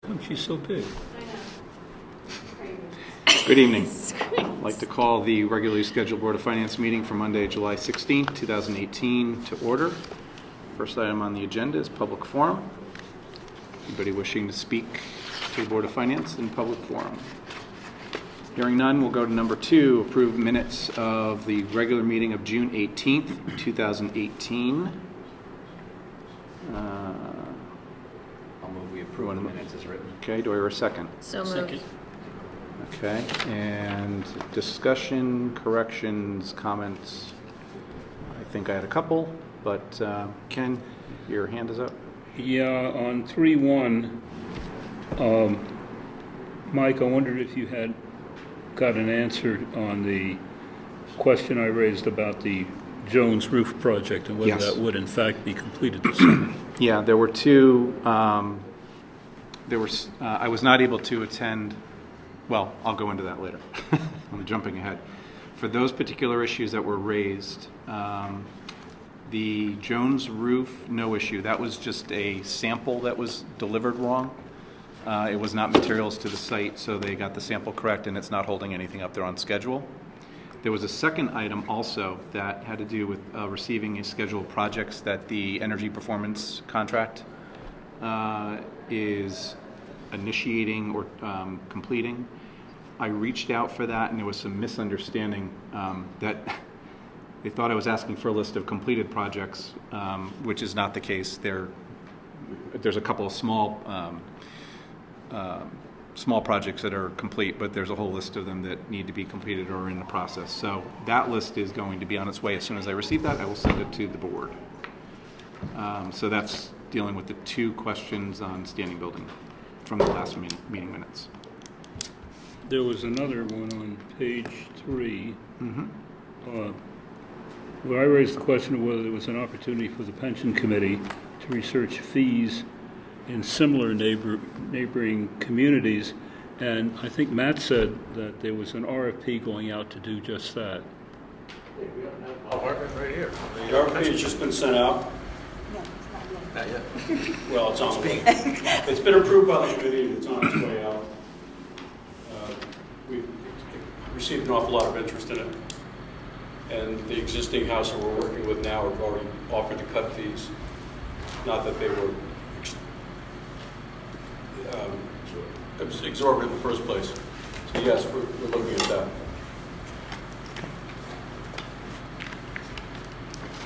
Oh, she's so big. Good evening. I'd like to call the regularly scheduled Board of Finance meeting for Monday, July 16th, 2018 to order. First item on the agenda is public forum. Anybody wishing to speak to the Board of Finance in public forum? Hearing none, we'll go to number 2, approve minutes of the regular meeting of June 18th, 2018. I'll move we approve the minutes as written. Okay, do I hear a second? So moved. Second. Okay, and discussion, corrections, comments. I think I had a couple, but Ken, your hand is up. Yeah, on 3-1, Mike, I wondered if you had got an answer on the question I raised about the Jones Roof project and whether Yes. that would in fact be completed this summer. Yeah, there were two. I was not able to attend. Well, I'll go into that later. I'm jumping ahead. For those particular issues that were raised, the Jones roof, no issue. That was just a sample that was delivered wrong. It was not materials to the site, so they got the sample correct, and it's not holding anything up there on schedule. There was a second item also that had to do with receiving a schedule of projects that the energy performance contract is initiating or completing. I reached out for that, and there was some misunderstanding that they thought I was asking for a list of completed projects, which is not the case. There's a couple of small projects that are complete, but there's a whole list of them that need to be completed or are in the process. So that list is going to be on its way. As soon as I receive that, I will send it to the board. So that's dealing with the two questions on standing building from the last meeting minutes. There was another one on page 3, where I raised the question of whether there was an opportunity for the pension committee to research fees in similar neighboring communities, and I think Matt said that there was an RFP going out to do just that. Right here. The RFP has just been sent out. Not yet. Well, it's on the way. It's been approved by the committee and it's on its way out. We've received an awful lot of interest in it. And the existing house that we're working with now have already offered to cut fees. Not that they were exorbitant in the first place. So yes, we're looking at that.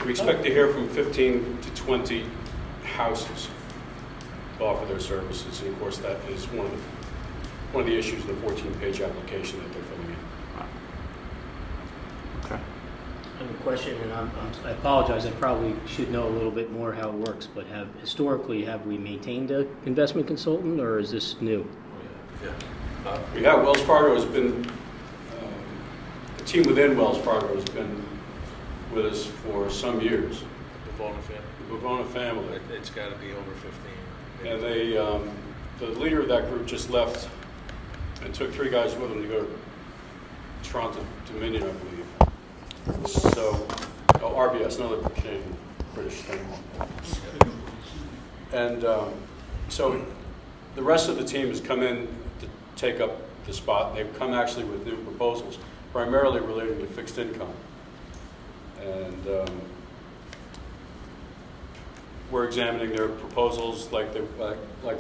We expect to hear from 15 to 20 houses to offer their services, and of course that is one of the issues of the 14-page application that they're filling in. Okay. I have a question, and I apologize. I probably should know a little bit more how it works, but historically have we maintained an investment consultant, or is this new? Yeah. We have. Wells Fargo has been, a team within Wells Fargo has been with us for some years. The Bovona family. The Bovona family. It's got to be over 15. And they, the leader of that group just left and took 3 guys with him to go to Toronto Dominion, I believe. So, RBS, another Canadian British thing. And so the rest of the team has come in to take up the spot. They've come actually with new proposals, primarily related to fixed income. And we're examining their proposals like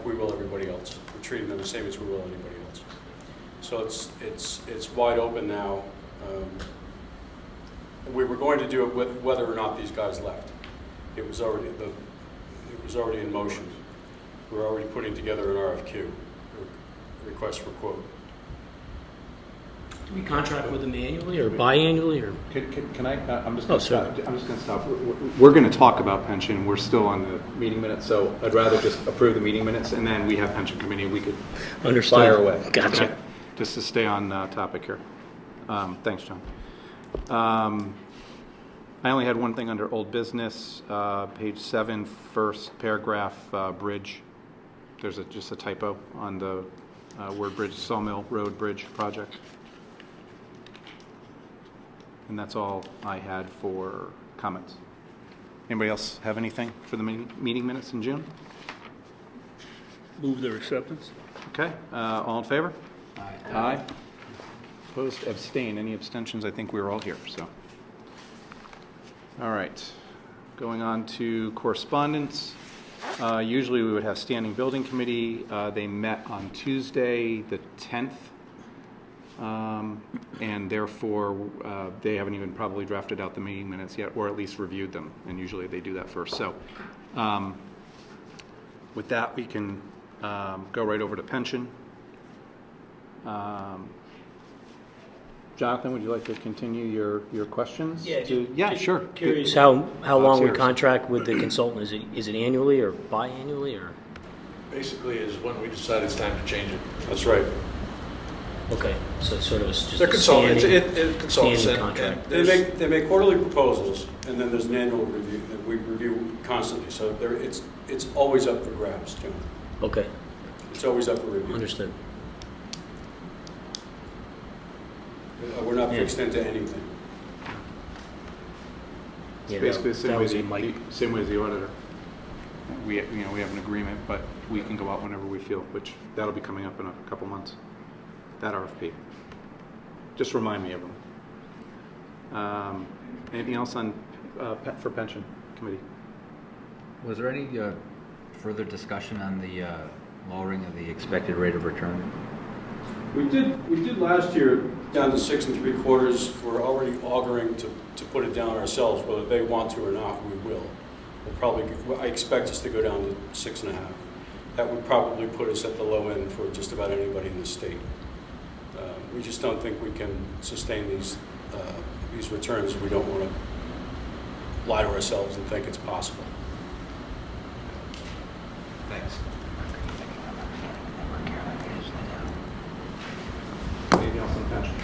we will everybody else. We're treating them the same as we will anybody else. So it's wide open now. We were going to do it with whether or not these guys left. It was already in motion. We're already putting together an RFQ, a request for quote. Do we contract with them annually or biannually, or? Can I? I'm just going to stop. I'm just going to stop. We're going to talk about pension. We're still on the meeting minutes, so I'd rather just approve the meeting minutes, and then we have pension committee. We could fire away. Gotcha. Okay? Just to stay on topic here. Thanks, John. I only had one thing under old business, page 7, first paragraph, bridge. There's just a typo on the word bridge, Sawmill Road Bridge project. And that's all I had for comments. Anybody else have anything for the meeting minutes in June? Move their acceptance. Okay, all in favor? Aye. Opposed, abstain. Any abstentions? I think we were all here, so. All right, going on to correspondence. Usually we would have standing building committee. They met on Tuesday, the 10th. And therefore, they haven't even probably drafted out the meeting minutes yet, or at least reviewed them. And usually they do that first. So with that, we can go right over to pension. Jonathan, would you like to continue your questions? Yeah, sure. Curious how long we yours. contract with the consultant. Is it annually or biannually or? Basically is when we decide it's time to change it. That's right. Okay, so it's sort of just They're a consultants, standing, it consults standing and contract. They make quarterly proposals, and then there's an annual review that we review constantly. So it's always up for grabs, John. Okay, It's always up for review. understood. We're not Yeah. fixed into anything. Yeah, Basically the that was in Mike. same way as the auditor. We have an agreement, but we can go out whenever we feel, which that'll be coming up in a couple months. That RFP. Just remind me of them. Anything else on for pension committee? Was there any further discussion on the lowering of the expected rate of return? We did last year down to 6 3/4. We're already auguring to put it down ourselves, whether they want to or not. We will. I expect us to go down to 6.5. That would probably put us at the low end for just about anybody in the state. We just don't think we can sustain these returns. We don't want to lie to ourselves and think it's possible. Thanks. Anything else on pension?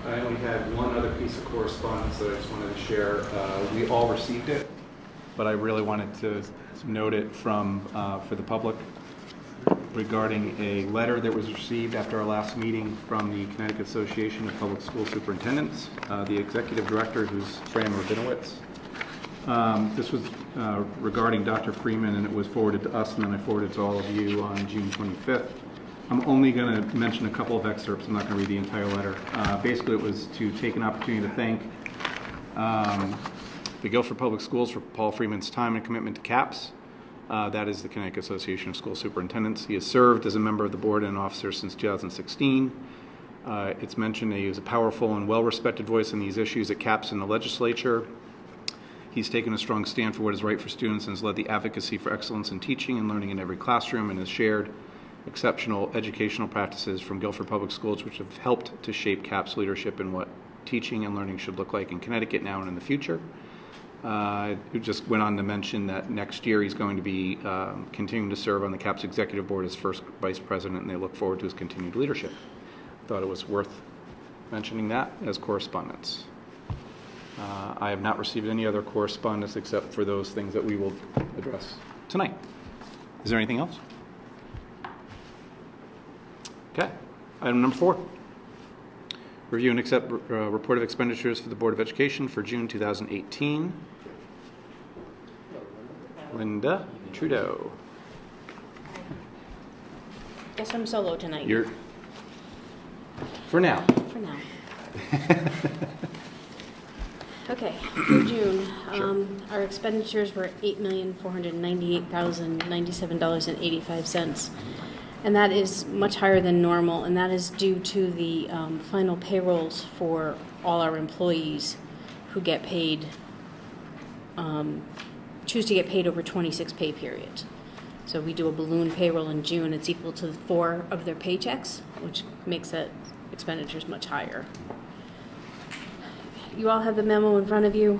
I only had one other piece of correspondence that I just wanted to share. We all received it, but I really wanted to note it for the public regarding a letter that was received after our last meeting from the Connecticut Association of Public School Superintendents, the executive director, who's Fran Rabinowitz. This was regarding Dr. Freeman, and it was forwarded to us, and then I forwarded it to all of you on June 25th. I'm only going to mention a couple of excerpts. I'm not going to read the entire letter. Basically, it was to take an opportunity to thank the Guilford Public Schools for Paul Freeman's time and commitment to CAPS. That is the Connecticut Association of School Superintendents. He has served as a member of the board and an officer since 2016. It's mentioned that he was a powerful and well-respected voice on these issues at CAPS in the legislature. He's taken a strong stand for what is right for students and has led the advocacy for excellence in teaching and learning in every classroom, and has shared exceptional educational practices from Guilford Public Schools, which have helped to shape CAPS leadership in what teaching and learning should look like in Connecticut now and in the future. Who just went on to mention that next year he's going to be continuing to serve on the CAPS Executive Board as first vice president, and they look forward to his continued leadership. Thought it was worth mentioning that as correspondence. I have not received any other correspondence except for those things that we will address tonight. Is there anything else? Okay. Item number 4. Review and accept report of expenditures for the Board of Education for June 2018. Linda Trudeau. Guess I'm solo tonight. You're for now. For now. Okay, for June, our expenditures were $8,498,097.85. And that is much higher than normal, and that is due to the final payrolls for all our employees who get paid, choose to get paid over 26 pay periods. So we do a balloon payroll in June. It's equal to 4 of their paychecks, which makes that expenditures much higher. You all have the memo in front of you.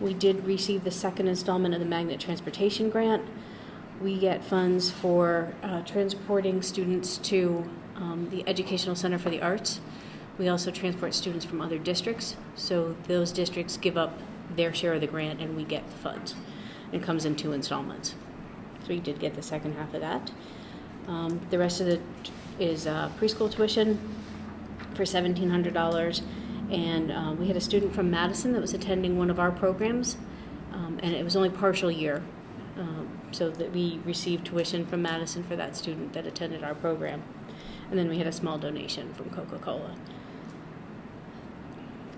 We did receive the second installment of the Magnet Transportation Grant. We get funds for transporting students to the Educational Center for the Arts. We also transport students from other districts, so those districts give up their share of the grant and we get the funds. It comes in 2 installments. So we did get the second half of that. The rest of it is preschool tuition for $1,700. And we had a student from Madison that was attending one of our programs, And it was only partial year, so that we received tuition from Madison for that student that attended our program. And then we had a small donation from Coca-Cola.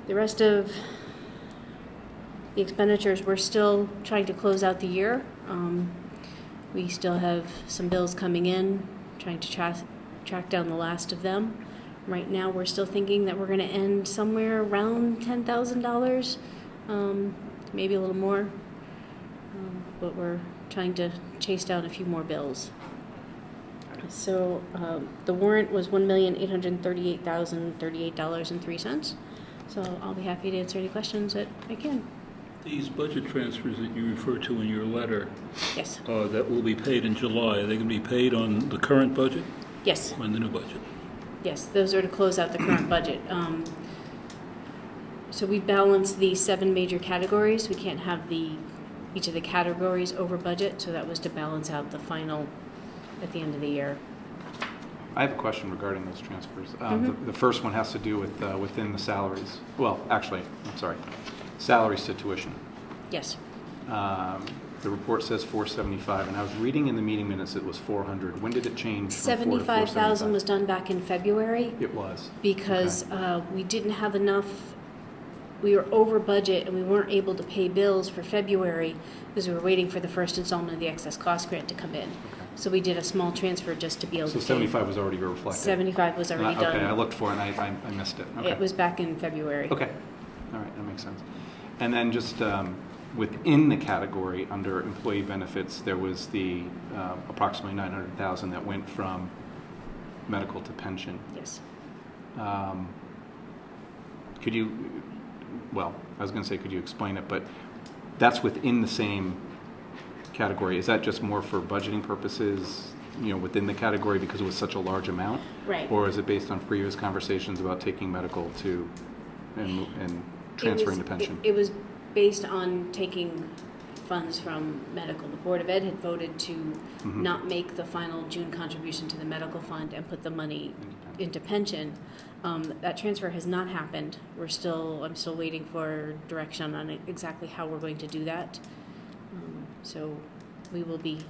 The rest of the expenditures, we're still trying to close out the year. We still have some bills coming in, trying to track down the last of them. Right now, we're still thinking that we're going to end somewhere around $10,000, maybe a little more. But we're trying to chase down a few more bills. So the warrant was $1,838,038.03. So I'll be happy to answer any questions that I can. These budget transfers that you refer to in your letter, Yes. that will be paid in July, are they going to be paid on the current budget Yes. or in the new budget? Yes, those are to close out the current budget. So we balance the 7 major categories. We can't have each of the categories over budget, so that was to balance out the final at the end of the year. I have a question regarding those transfers. The first one has to do with within the salaries. Well, actually, I'm sorry, salaries to tuition. Yes. The report says 475, and I was reading in the meeting minutes it was 400. When did it change from 4 to 75,000 was done back in February It was. because we didn't have enough. We were over budget and we weren't able to pay bills for February because we were waiting for the first installment of the excess cost grant to come in. So we did a small transfer just to be able So to pay. 75 was already reflected. 75 was already done. Okay, I looked for it and I missed it. Okay. It was back in February. Okay. All right, that makes sense. And then just within the category under employee benefits, there was the approximately 900,000 that went from medical to pension. Yes. Could you, well, I was going to say, could you explain it, but that's within the same category. Is that just more for budgeting purposes, within the category because it was such a large amount? Right. Or is it based on previous conversations about taking medical to and transferring to pension? It was based on taking funds from medical. The Board of Ed had voted to not make the final June contribution to the medical fund and put the money into pension. That transfer has not happened. I'm still waiting for direction on exactly how we're going to do that. So we will be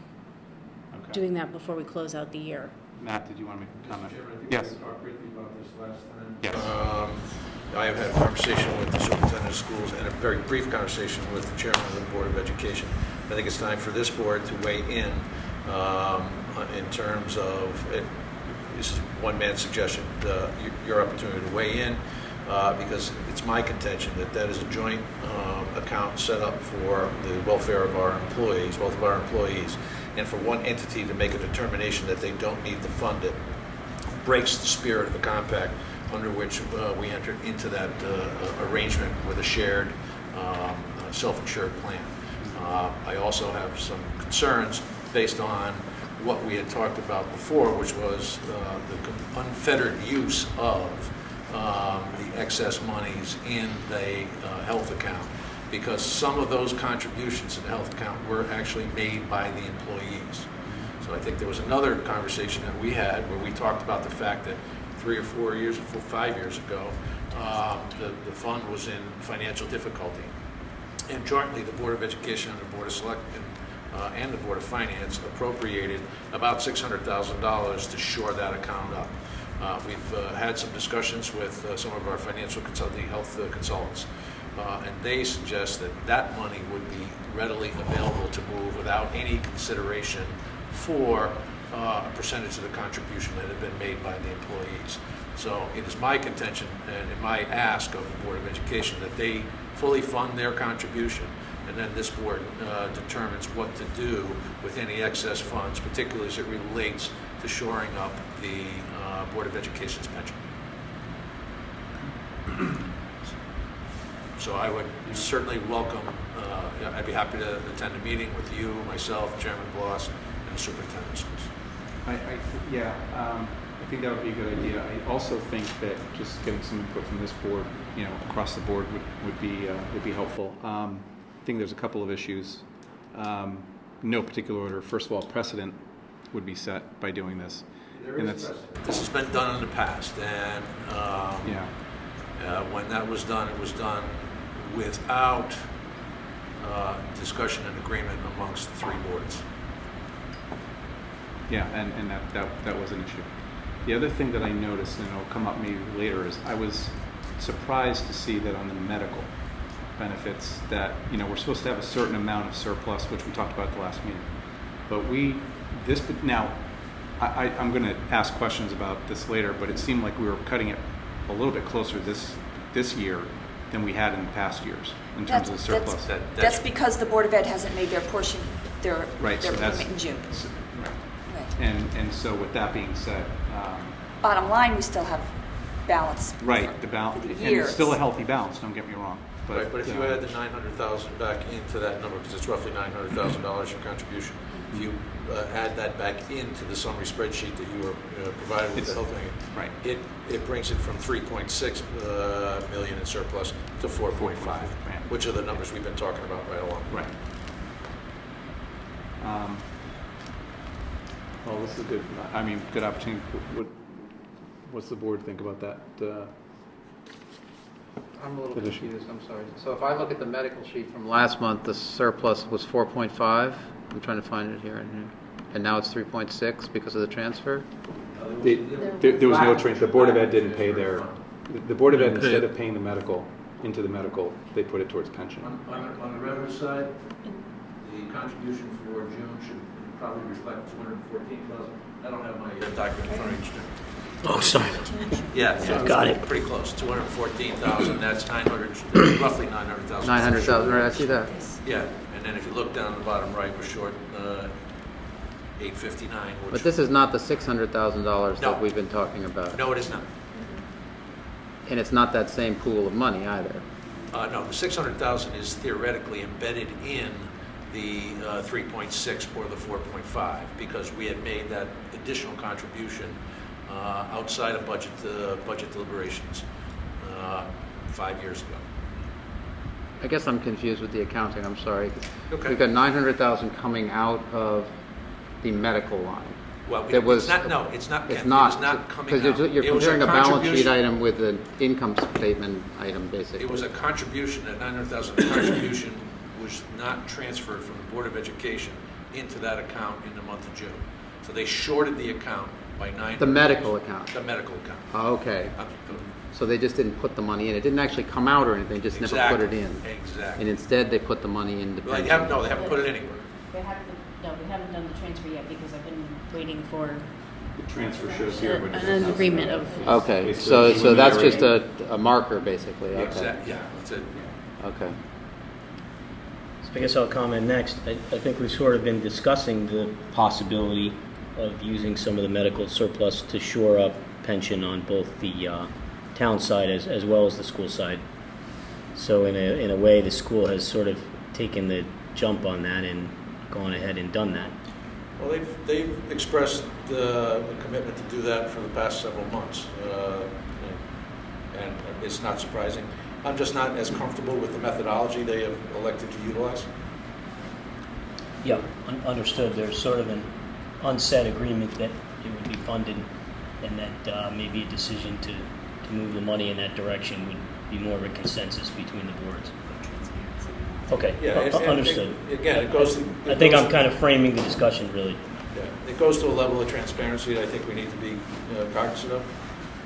doing that before we close out the year. Matt, did you want to make a comment? Chairman, I think Yes. we talked briefly about this last time. Yes. I have had a conversation with the superintendent of schools and a very brief conversation with the chairman of the Board of Education. I think it's time for this board to weigh in terms of, this is one man's suggestion, your opportunity to weigh in, because it's my contention that is a joint account set up for the welfare of our employees, both of our employees, and for one entity to make a determination that they don't need to fund it breaks the spirit of the compact under which we entered into that arrangement with a shared self-insured plan. I also have some concerns based on what we had talked about before, which was the unfettered use of the excess monies in the health account, because some of those contributions in the health account were actually made by the employees. So I think there was another conversation that we had where we talked about the fact that 3 or 4 years, 5 years ago, the fund was in financial difficulty. And jointly, the Board of Education and the Board of Selectmen and the Board of Finance appropriated about $600,000 to shore that account up. We've had some discussions with some of our financial health consultants, and they suggest that that money would be readily available to move without any consideration for a percentage of the contribution that had been made by the employees. So it is my contention and my ask of the Board of Education that they fully fund their contribution, and then this board determines what to do with any excess funds, particularly as it relates to shoring up the Board of Education's pension. So I would certainly welcome, I'd be happy to attend a meeting with you, myself, Chairman Bloss, and the superintendent of schools. I think that would be a good idea. I also think that just getting some input from this board, across the board would be helpful. I think there's a couple of issues. No particular order. First of all, precedent would be set by doing this. This has been done in the past, and when that was done, it was done without discussion and agreement amongst the three boards. Yeah, and that was an issue. The other thing that I noticed, and it'll come up maybe later, is I was surprised to see that on the medical benefits that, we're supposed to have a certain amount of surplus, which we talked about at the last meeting. But I'm going to ask questions about this later, but it seemed like we were cutting it a little bit closer this year than we had in the past years in terms of the surplus. That's because the Board of Ed hasn't made their portion, their so payment in June. Right. Right. And so with that being said, Bottom line, we still have balance. the balance, and years. it's still a healthy balance, don't get me wrong. But if you add the $900,000 back into that number, because it's roughly $900,000 your contribution, if you add that back into the summary spreadsheet that you were provided with the health thing, right. it brings it from 3.6 million in surplus to 4.5, which are the numbers we've been talking about right along. Right. Well, this is a good opportunity. What's the board think about that? I'm a little Position. confused, I'm sorry. So if I look at the medical sheet from last month, the surplus was 4.5. I'm trying to find it here and here. And now it's 3.6 because of the transfer? There was no transfer. The Board of Ed didn't pay their... The Board of Ed, instead of paying the medical, into the medical, they put it towards pension. On the revenue side, the contribution for June should probably reflect 214,000. I don't have my document in front of me. Oh, sorry. Yeah, Got it. Pretty close. 214,000. That's roughly 900,000. 900,000, right, I see that. Yeah, and then if you look down the bottom right, we're short 859. But this is not the $600,000 No. that we've been talking about. No, it is not. And it's not that same pool of money either. No, the 600,000 is theoretically embedded in the 3.6 or the 4.5 because we had made that additional contribution outside of budget deliberations 5 years ago. I guess I'm confused with the accounting, I'm sorry. Okay. We've got 900,000 coming out of the medical line. Well, That was- it's not. No, it's not. It's Ken, not. It is not coming Because out. you're It was comparing a balance sheet contribution. item with an income statement item, basically. It was a contribution. That 900,000 contribution was not transferred from the Board of Education into that account in the month of June. So they shorted the account by 900. The medical account. The medical account. Oh, okay. So they just didn't put the money in. It didn't actually come out or anything, just never put it in. Exactly. And instead, they put the money in the Well, they pension. haven't put it anywhere. We haven't done the transfer yet because I've been waiting for The transfer shows here, but an agreement of. Okay, so that's just a marker, basically. Okay. Exactly. Yeah, that's it. Okay. So I guess I'll comment next. I think we've sort of been discussing the possibility of using some of the medical surplus to shore up pension on both the town side as well as the school side. So in a way, the school has sort of taken the jump on that and gone ahead and done that. Well, they've expressed the commitment to do that for the past several months, and it's not surprising. I'm just not as comfortable with the methodology they have elected to utilize. Yeah, understood. There's sort of an unsaid agreement that it would be funded and that maybe a decision to move the money in that direction would be more of a consensus between the boards. Okay, Yeah, understood. Again, it goes. I think I'm kind of framing the discussion really. Yeah, it goes to a level of transparency that I think we need to be cognizant of.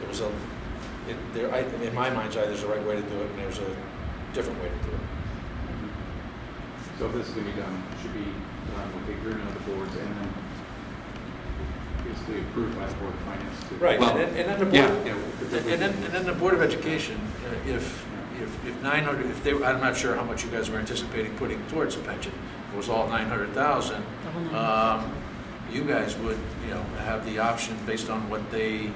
It was in my mind's eye, there's a right way to do it, and there's a different way to do it. So if this is going to be done, it should be done with the agreement of the boards and then basically approved by the Board of Finance. Right, Well, and then the board, and then the Board of Education, if 900, I'm not sure how much you guys were anticipating putting towards the pension. If it was all 900,000. You guys would, have the option based on what they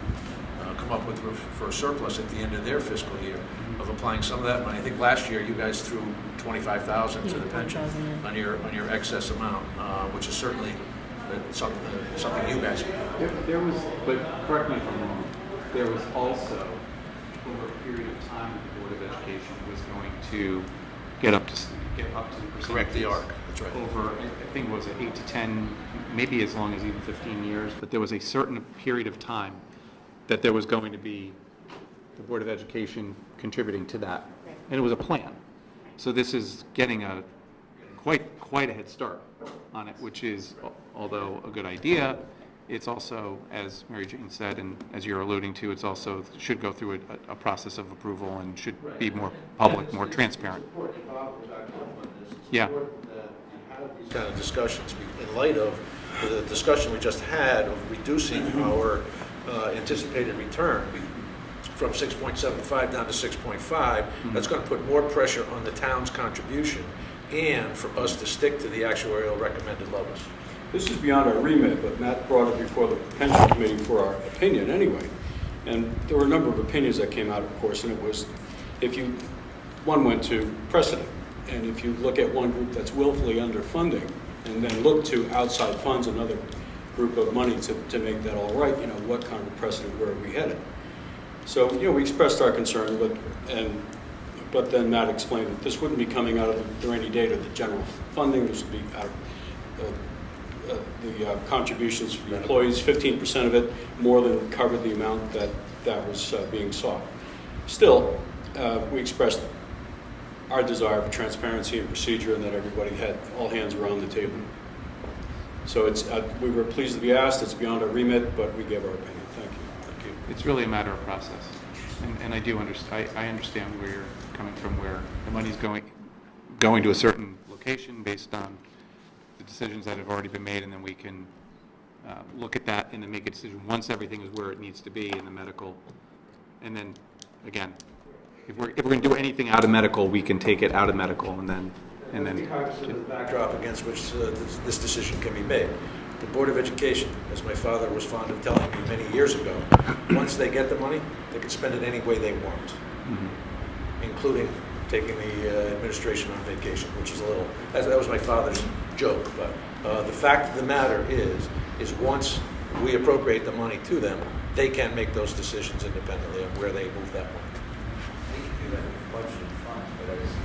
come up with for a surplus at the end of their fiscal year of applying some of that money. I think last year you guys threw 25,000 to the pension on your excess amount, which is certainly something you guys. There was, but correct me if I'm wrong. There was also over a period of time that the Board of Education was going to get up to the percentage. Correct the arc. That's right. Over, I think it was 8 to 10, maybe as long as even 15 years. But there was a certain period of time that there was going to be the Board of Education contributing to that, and it was a plan. So this is getting quite a head start on it, which is, although a good idea, it's also, as Mary Jane said, and as you're alluding to, it's also should go through a process of approval and should be more public, more transparent. Yeah. These kind of discussions in light of the discussion we just had of reducing our anticipated return from 6.75 down to 6.5. That's going to put more pressure on the town's contribution and for us to stick to the actuarial recommended levels. This is beyond our remit, but Matt brought it before the pension committee for our opinion anyway. And there were a number of opinions that came out, of course, and it was, one went to precedent. And if you look at one group that's willfully underfunding and then look to outside funds, another group of money to make that all right, what kind of precedent, where are we headed? So, we expressed our concern, but then Matt explained that this wouldn't be coming out of the rainy day to the general funding. This would be out of the contributions from employees. 15% of it more than covered the amount that was being sought. Still, we expressed our desire for transparency and procedure, and that everybody had all hands around the table. So we were pleased to be asked. It's beyond our remit, but we gave our opinion. Thank you. Thank you. It's really a matter of process, and I do understand. I understand where you're coming from, where the money's going to a certain location based on the decisions that have already been made, and then we can look at that and then make a decision once everything is where it needs to be in the medical. And then, again, if we're going to do anything out of medical, we can take it out of medical, and then. The backdrop against which this decision can be made. The Board of Education, as my father was fond of telling me many years ago, once they get the money, they can spend it any way they want, including taking the administration on vacation, which is that was my father's joke. But the fact of the matter is once we appropriate the money to them, they can make those decisions independently on where they move that money.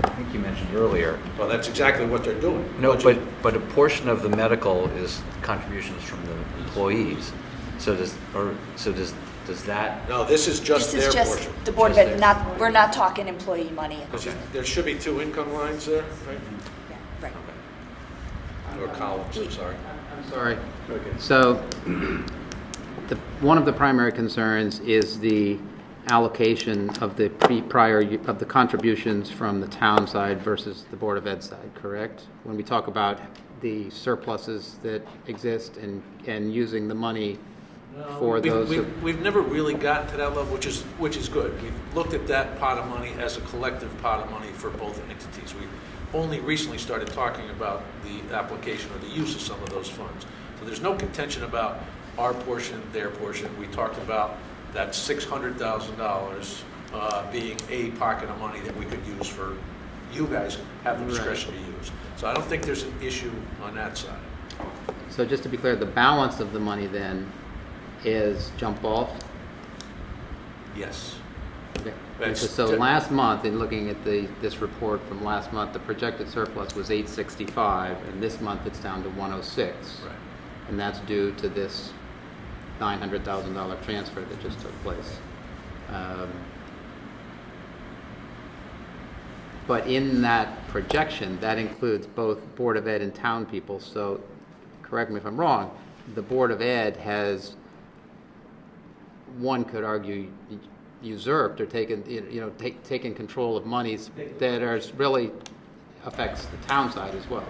I think you mentioned earlier. Well, that's exactly what they're doing. No, but a portion of the medical is contributions from the employees. So does that? No, this is just This is their just portion. the Board of Ed, we're not talking employee money. Okay. There should be two income lines there, right? Yeah, right. Or columns, I'm sorry. I'm sorry. So, one of the primary concerns is the allocation of the of the contributions from the town side versus the Board of Ed side, correct? When we talk about the surpluses that exist and using the money for those. We've never really gotten to that level, which is good. We've looked at that pot of money as a collective pot of money for both entities. We only recently started talking about the application or the use of some of those funds. So there's no contention about our portion, their portion. We talked about that $600,000 being a pocket of money that we could use for you guys have the discretion to use. So I don't think there's an issue on that side. So just to be clear, the balance of the money then is jump off? Yes. Okay. That's So last month, in looking at this report from last month, the projected surplus was 865, and this month it's down to 106. Right. And that's due to this $900,000 transfer that just took place. But in that projection, that includes both Board of Ed and town people. So, correct me if I'm wrong, the Board of Ed has, one could argue, usurped or taken control of monies that really affects the town side as well.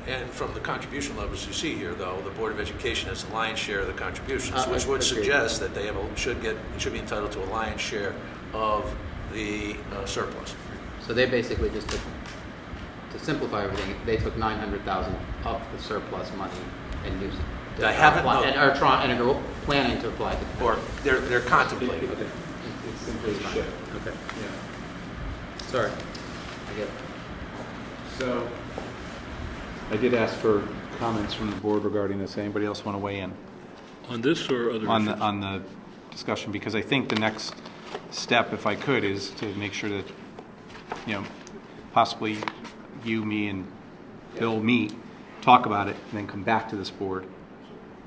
And from the contribution levels you see here, though, the Board of Education has the lion's share of the contributions, which would suggest that they should be entitled to a lion's share of the surplus. So they basically just took, to simplify everything, they took $900,000 of the surplus money and used it. I haven't and are planning to apply to. Or they're contemplating. Okay. It's simply a shift. Okay. Yeah. Sorry. I get it. So, I did ask for comments from the board regarding this. Anybody else want to weigh in On this or other on issues? on the discussion? Because I think the next step, if I could, is to make sure that possibly you, me, and Bill meet, talk about it, and then come back to this board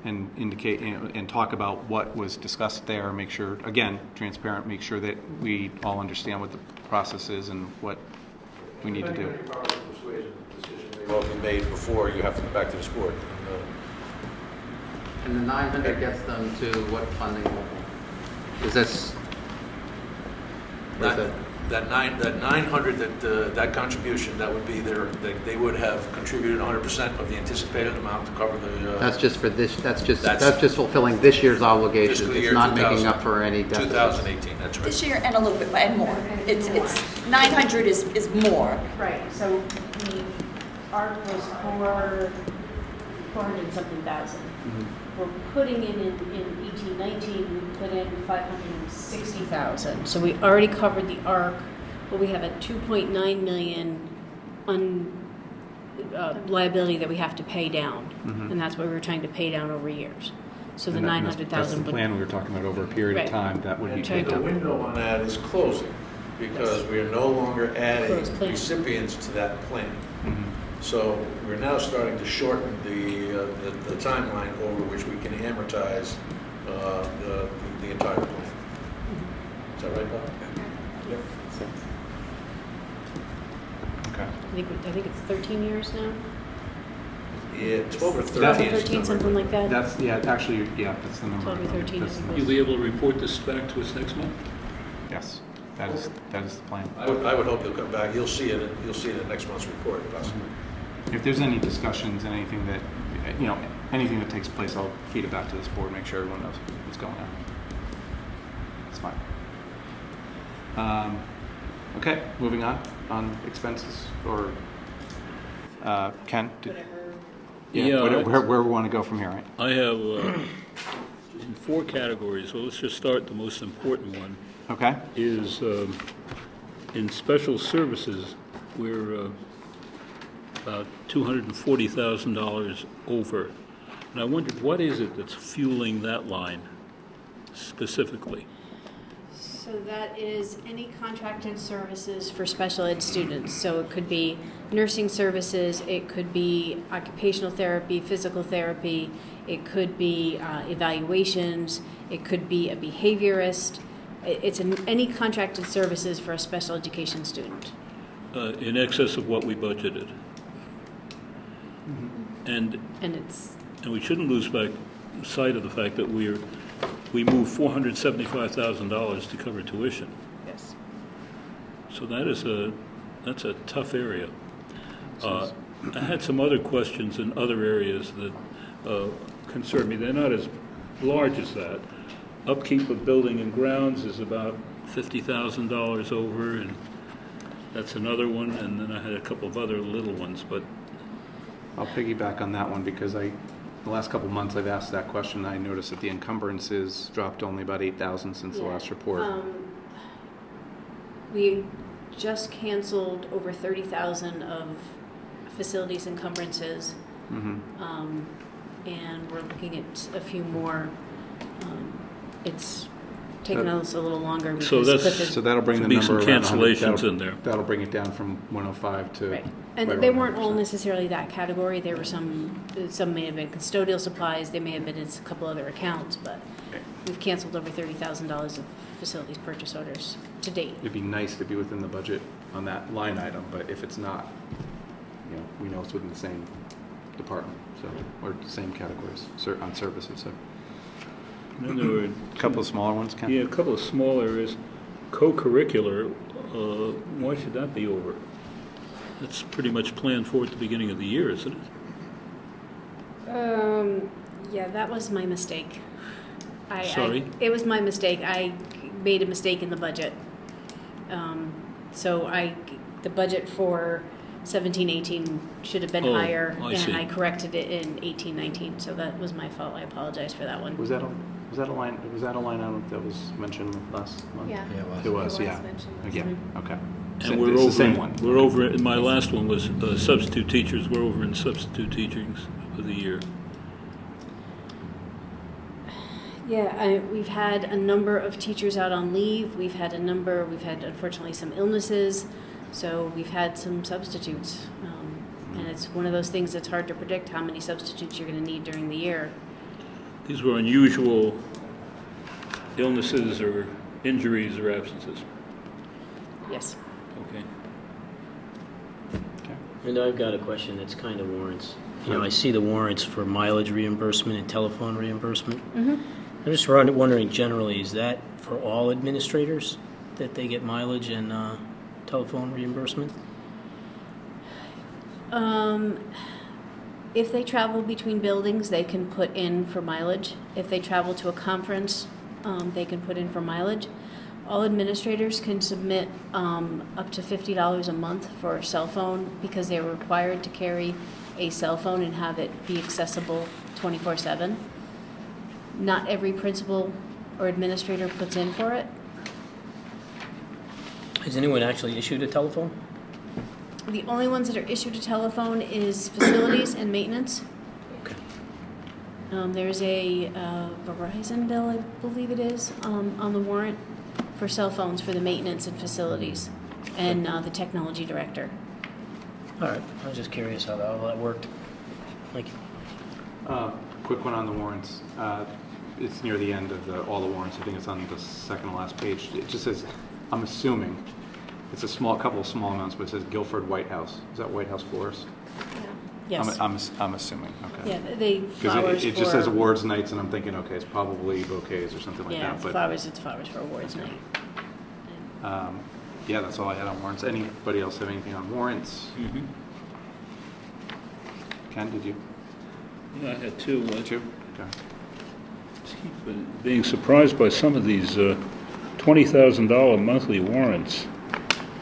and indicate and talk about what was discussed there. Make sure, again, transparent. Make sure that we all understand what the process is and what we need to do. Persuasion that this well be made before you have to come back to this board. And the 900 gets them to what funding level? Is this? That 900, that contribution, that would be they would have contributed 100% of the anticipated amount to cover the. That's just for this, that's just That's- fulfilling this year's obligations. Fiscal It's year not 2000 making up for any deficits. 2018, that's right. This year and a little bit and more. It's 900 is more. Right, so the ARC was 400 and something thousand. We're putting in 1819, we put in 560,000. So we already covered the ARC, but we have a 2.9 million liability that we have to pay down. And that's what we were trying to pay down over years. So the And that's 900,000 the would. plan we were talking about over a period Right. of time, that would be Trying paid The to- down. window on that is closing because we are no longer adding Closed plan. recipients to that plan. Mhm. So we're now starting to shorten the timeline over which we can amortize the entire plan. Is that right, Bob? Yep. Okay. I think it's 13 years now. Yeah, 12 or 13. 12 or is the 13, number. something like that. That's, yeah, actually, yeah, that's the number. 12 or 13, I That's the think number. it You'll be able to report this back to us next month? Yes, that is the plan. I would hope you'll come back. You'll see it in next month's report, possibly. If there's any discussions and anything that, anything that takes place, I'll feed it back to this board, make sure everyone knows what's going on. It's fine. Okay, moving on expenses, or, Ken? Yeah, Where we want to go from here, right? I have in 4 categories. Well, let's just start. The most important one Okay, is in special services, we're about $240,000 over. And I wondered, what is it that's fueling that line specifically? So that is any contracted services for special ed students. So it could be nursing services, it could be occupational therapy, physical therapy, it could be evaluations, it could be a behaviorist. It's any contracted services for a special education student. In excess of what we budgeted. And And we shouldn't lose sight of the fact that we moved $475,000 to cover tuition. yes. So that's a tough area. I had some other questions in other areas that concern me. They're not as large as that. Upkeep of building and grounds is about $50,000 over, and that's another one. And then I had a couple of other little ones, but I'll piggyback on that one because the last couple of months I've asked that question. I noticed that the encumbrances dropped only about 8,000 since the last report. We just canceled over 30,000 of facilities encumbrances, and we're looking at a few more. It's taken us a little longer. So because that's- Cliff is- So that'll bring the Be number some around 100. cancellations in there. That'll bring it down from 105 to. Right. right And around they weren't all 100%. necessarily that category. There were some may have been custodial supplies, they may have been in a couple other accounts, but we've canceled over $30,000 of facilities purchase orders to date. It'd be nice to be within the budget on that line item, but if it's not, we know it's within the same department, so, or the same categories on services, so. then there were A couple of smaller ones, Ken? a couple of small areas. Co-curricular, why should that be over? That's pretty much planned for at the beginning of the year, isn't it? Yeah, that was my mistake. Sorry? It was my mistake. I made a mistake in the budget. So the budget for 17-18 should have been Oh, higher, I and see. I corrected it in 18-19. So that was my fault. I apologize for that one. Was that a line item that was mentioned last month? Yeah. It was, yeah. Again, okay. So And we're it's over. the same one. We're over. My last one was substitute teachers. We're over in substitute teaching for the year. Yeah, we've had a number of teachers out on leave. We've had unfortunately some illnesses, so we've had some substitutes. And it's one of those things that's hard to predict how many substitutes you're going to need during the year. These were unusual illnesses or injuries or absences. Yes. Okay. Okay. And I've got a question that's kind of warrants. You know, I see the warrants for mileage reimbursement and telephone reimbursement. I'm just wondering generally, is that for all administrators that they get mileage and telephone reimbursement? If they travel between buildings, they can put in for mileage. If they travel to a conference, they can put in for mileage. All administrators can submit up to $50 a month for a cell phone because they're required to carry a cell phone and have it be accessible 24/7. Not every principal or administrator puts in for it. Has anyone actually issued a telephone? The only ones that are issued a telephone is facilities and maintenance. Okay. There's a Verizon bill, I believe it is, on the warrant for cell phones for the maintenance and facilities and the technology director. All right. I was just curious how all that worked. Thank you. Quick one on the warrants. It's near the end of all the warrants. I think it's on the second to last page. It just says, I'm assuming, it's a couple of small amounts, but it says Guilford White House. Is that White House Florist? Yes. I'm assuming, okay. Yeah, they flowers Because it just says awards nights, and I'm thinking, okay, it's probably bouquets or something like yeah, that. it's But flowers for awards night. yeah, that's all I had on warrants. Anybody else have anything on warrants? Ken, did you? Yeah, I had two. Two? Okay. Just keep being surprised by some of these $20,000 monthly warrants.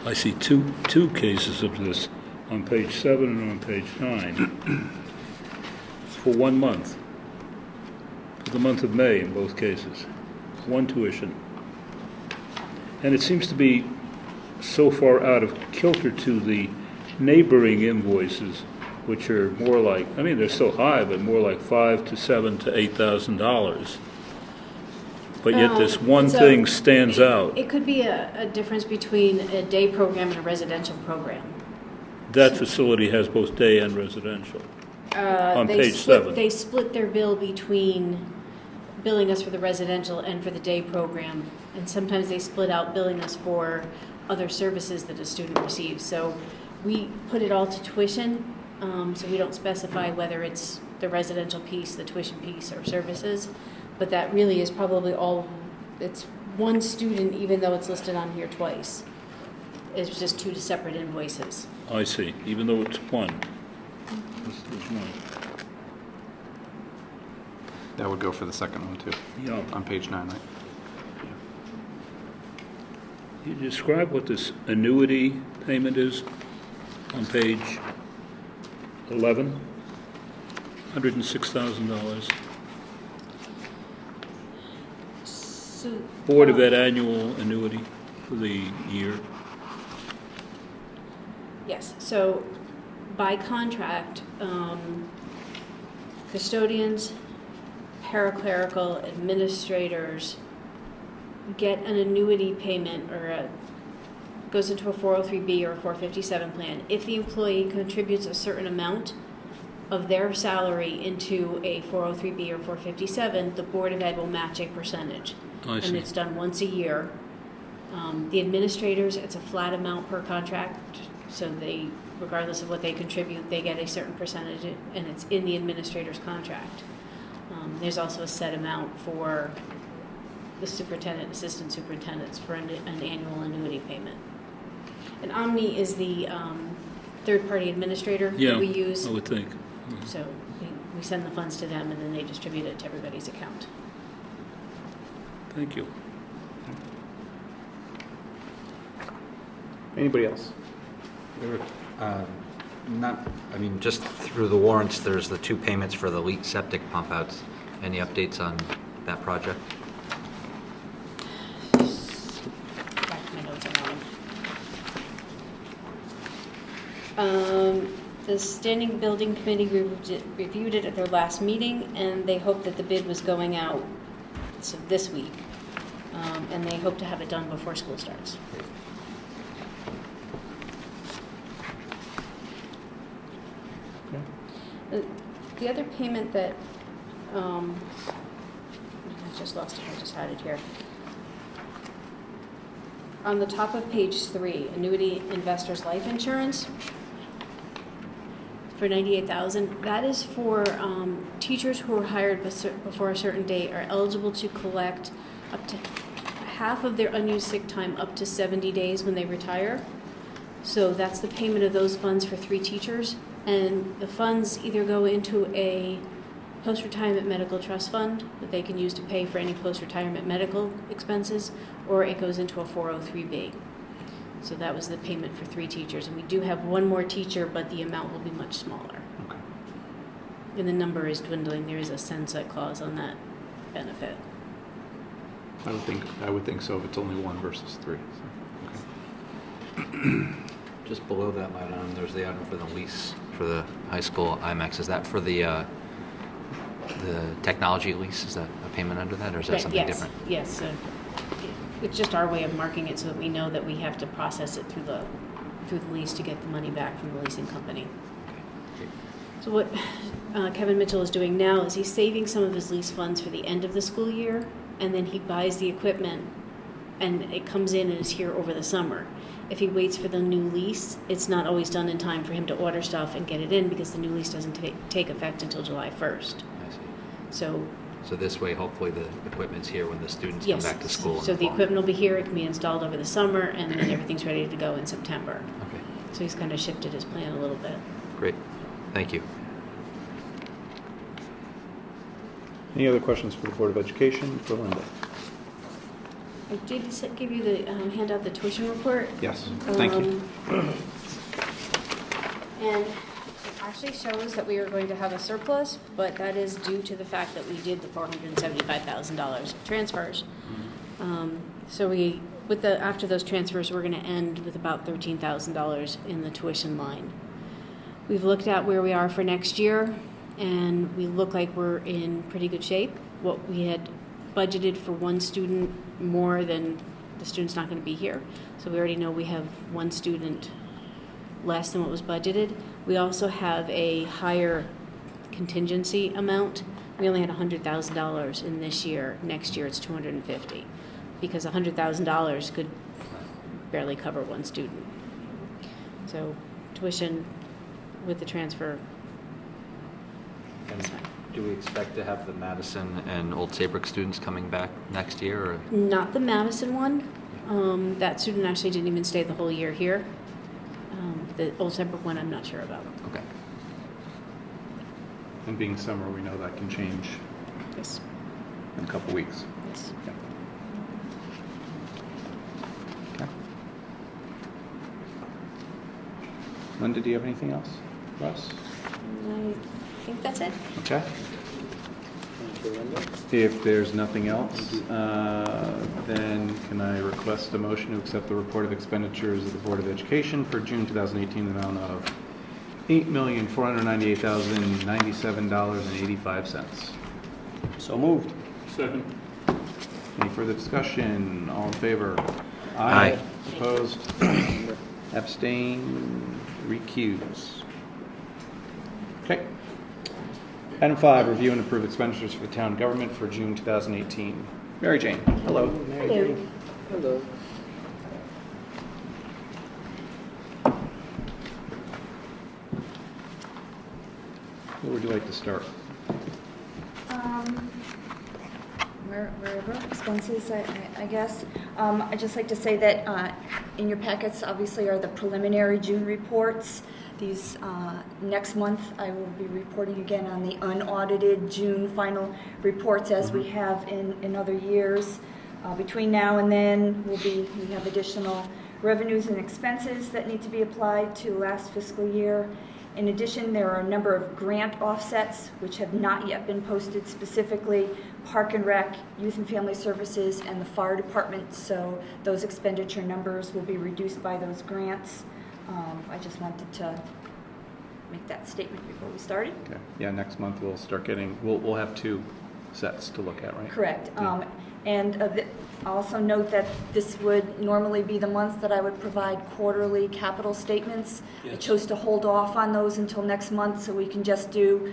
I see two cases of this on page 7 and on page 9 for 1 month, for the month of May in both cases, one tuition. And it seems to be so far out of kilter to the neighboring invoices, which are more like, I mean, they're still high, but more like $5,000 to $7,000 to $8,000. But yet this one So thing stands out. It could be a difference between a day program and a residential program. That facility has both day and residential. On They page split- 7. They split their bill between billing us for the residential and for the day program. And sometimes they split out billing us for other services that a student receives. So we put it all to tuition, so we don't specify whether it's the residential piece, the tuition piece, or services. But that really is probably all, it's one student, even though it's listed on here twice. It's just two separate invoices. I see, even though it's one. There's one. That would go for the second one, too, Yeah. on page 9, right? You describe what this annuity payment is on page 11? $106,000. So, Board of Ed annual annuity for the year. Yes, so by contract, custodians, paraclerical administrators get an annuity payment goes into a 403B or a 457 plan. If the employee contributes a certain amount of their salary into a 403B or 457, the Board of Ed will match a percentage. I see. And it's done once a year. The administrators, it's a flat amount per contract, so they, regardless of what they contribute, they get a certain percentage, and it's in the administrator's contract. There's also a set amount for the superintendent, assistant superintendents for an annual annuity payment. And Omni is the third-party administrator that we use. I would think. So we send the funds to them, and then they distribute it to everybody's account. Thank you. Anybody else? Just through the warrants, there's the 2 payments for the leak septic pump outs. Any updates on that project? Back to my notes on that one. The Standing Building Committee reviewed it at their last meeting, and they hope that the bid was going out this week. And they hope to have it done before school starts. The other payment that, I just lost it, I just had it here. On the top of page 3, annuity investors life insurance. for $98,000. That is for teachers who were hired before a certain date are eligible to collect up to half of their unused sick time up to 70 days when they retire. So that's the payment of those funds for 3 teachers. And the funds either go into a post-retirement medical trust fund that they can use to pay for any post-retirement medical expenses, or it goes into a 403B. So that was the payment for 3 teachers. And we do have 1 more teacher, but the amount will be much smaller. Okay. And the number is dwindling. There is a sunset clause on that benefit. I would think so if it's only 1 versus 3. So, okay. Just below that line item, there's the item for the lease for the high school IMAX. Is that for the technology lease? Is that a payment under that, or is that something different? Yes. It's just our way of marking it so that we know that we have to process it through the lease to get the money back from the leasing company. Okay. So what Kevin Mitchell is doing now is he's saving some of his lease funds for the end of the school year, and then he buys the equipment, and it comes in and is here over the summer. If he waits for the new lease, it's not always done in time for him to order stuff and get it in because the new lease doesn't take effect until July 1st. I see. So this way, hopefully, the equipment's here when the students come back to school. So the equipment will be here. It can be installed over the summer, and then everything's ready to go in September. Okay. So he's kind of shifted his plan a little bit. Great. Thank you. Any other questions for the Board of Education? For Linda? I did give you the hand out the tuition report. Yes. Thank you. And it actually shows that we are going to have a surplus, but that is due to the fact that we did the $475,000 of transfers. So after those transfers, we're going to end with about $13,000 in the tuition line. We've looked at where we are for next year, and we look like we're in pretty good shape. What we had budgeted for 1 student more than the student's not going to be here. So we already know we have 1 student less than what was budgeted. We also have a higher contingency amount. We only had $100,000 in this year. Next year it's $250,000 because $100,000 could barely cover 1 student. So tuition with the transfer. That's fine. Do we expect to have the Madison and Old Saybrook students coming back next year? Or? Not the Madison one. That student actually didn't even stay the whole year here. The Old Saybrook one, I'm not sure about. Okay. And being summer, we know that can change Yes. in a couple weeks. Yes. Yeah. Okay. Linda, do you have anything else? Russ? I think that's it. Okay. If there's nothing else, then can I request a motion to accept the report of expenditures of the Board of Education for June 2018 in the amount of $8,498,097.85. So moved. Second. Any further discussion? All in favor? Aye. Opposed? Abstain? Recuse? Okay. Item 5, review and approve expenditures for the town government for June 2018. Mary Jane, hello. Hello. Hello. Where would you like to start? Wherever expenses, I guess. I'd just like to say that in your packets, obviously, are the preliminary June reports. These next month, I will be reporting again on the unaudited June final reports as we have in other years. Between now and then, we have additional revenues and expenses that need to be applied to last fiscal year. In addition, there are a number of grant offsets which have not yet been posted, specifically Park and Rec, Youth and Family Services, and the Fire Department. So those expenditure numbers will be reduced by those grants. I just wanted to make that statement before we started. Okay. Yeah, next month we'll start getting, we'll have 2 sets to look at, right? Correct. Yeah. And I'll also note that this would normally be the month that I would provide quarterly capital statements. Yes. I chose to hold off on those until next month so we can just do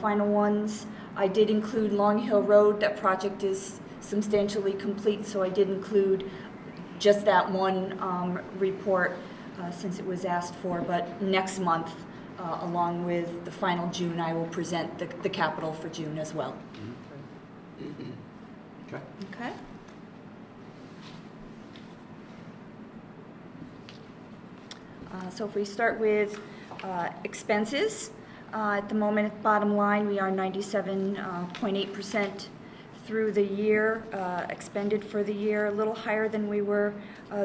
final ones. I did include Long Hill Road. That project is substantially complete, so I did include just that one report since it was asked for. But next month along with the final June, I will present the capital for June as well. Okay. Okay? So if we start with expenses, at the moment, bottom line, we are 97.8% through the year, expended for the year, a little higher than we were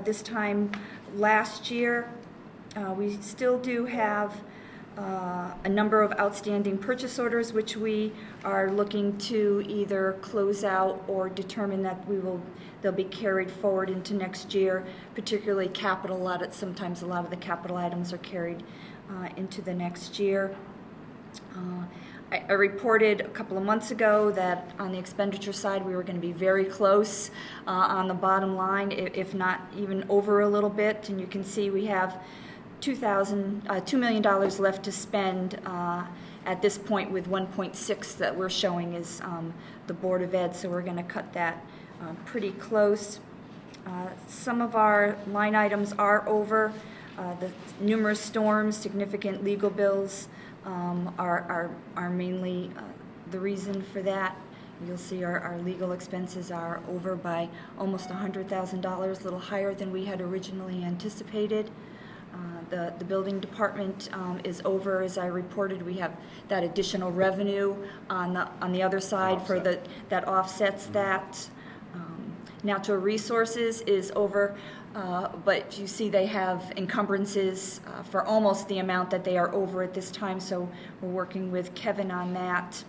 this time last year. We still do have a number of outstanding purchase orders, which we are looking to either close out or determine that they'll be carried forward into next year, particularly capital. Sometimes a lot of the capital items are carried into the next year. I reported a couple of months ago that on the expenditure side we were going to be very close on the bottom line, if not even over a little bit. And you can see we have $2 million left to spend at this point, with 1.6 that we're showing is the Board of Ed, so we're going to cut that pretty close. Some of our line items are over. The numerous storms, significant legal bills are mainly the reason for that. You'll see our legal expenses are over by almost $100,000, a little higher than we had originally anticipated. The building department is over, as I reported. We have that additional revenue on the other side for that offsets that. Natural resources is over, but you see they have encumbrances for almost the amount that they are over at this time, so we're working with Kevin on that.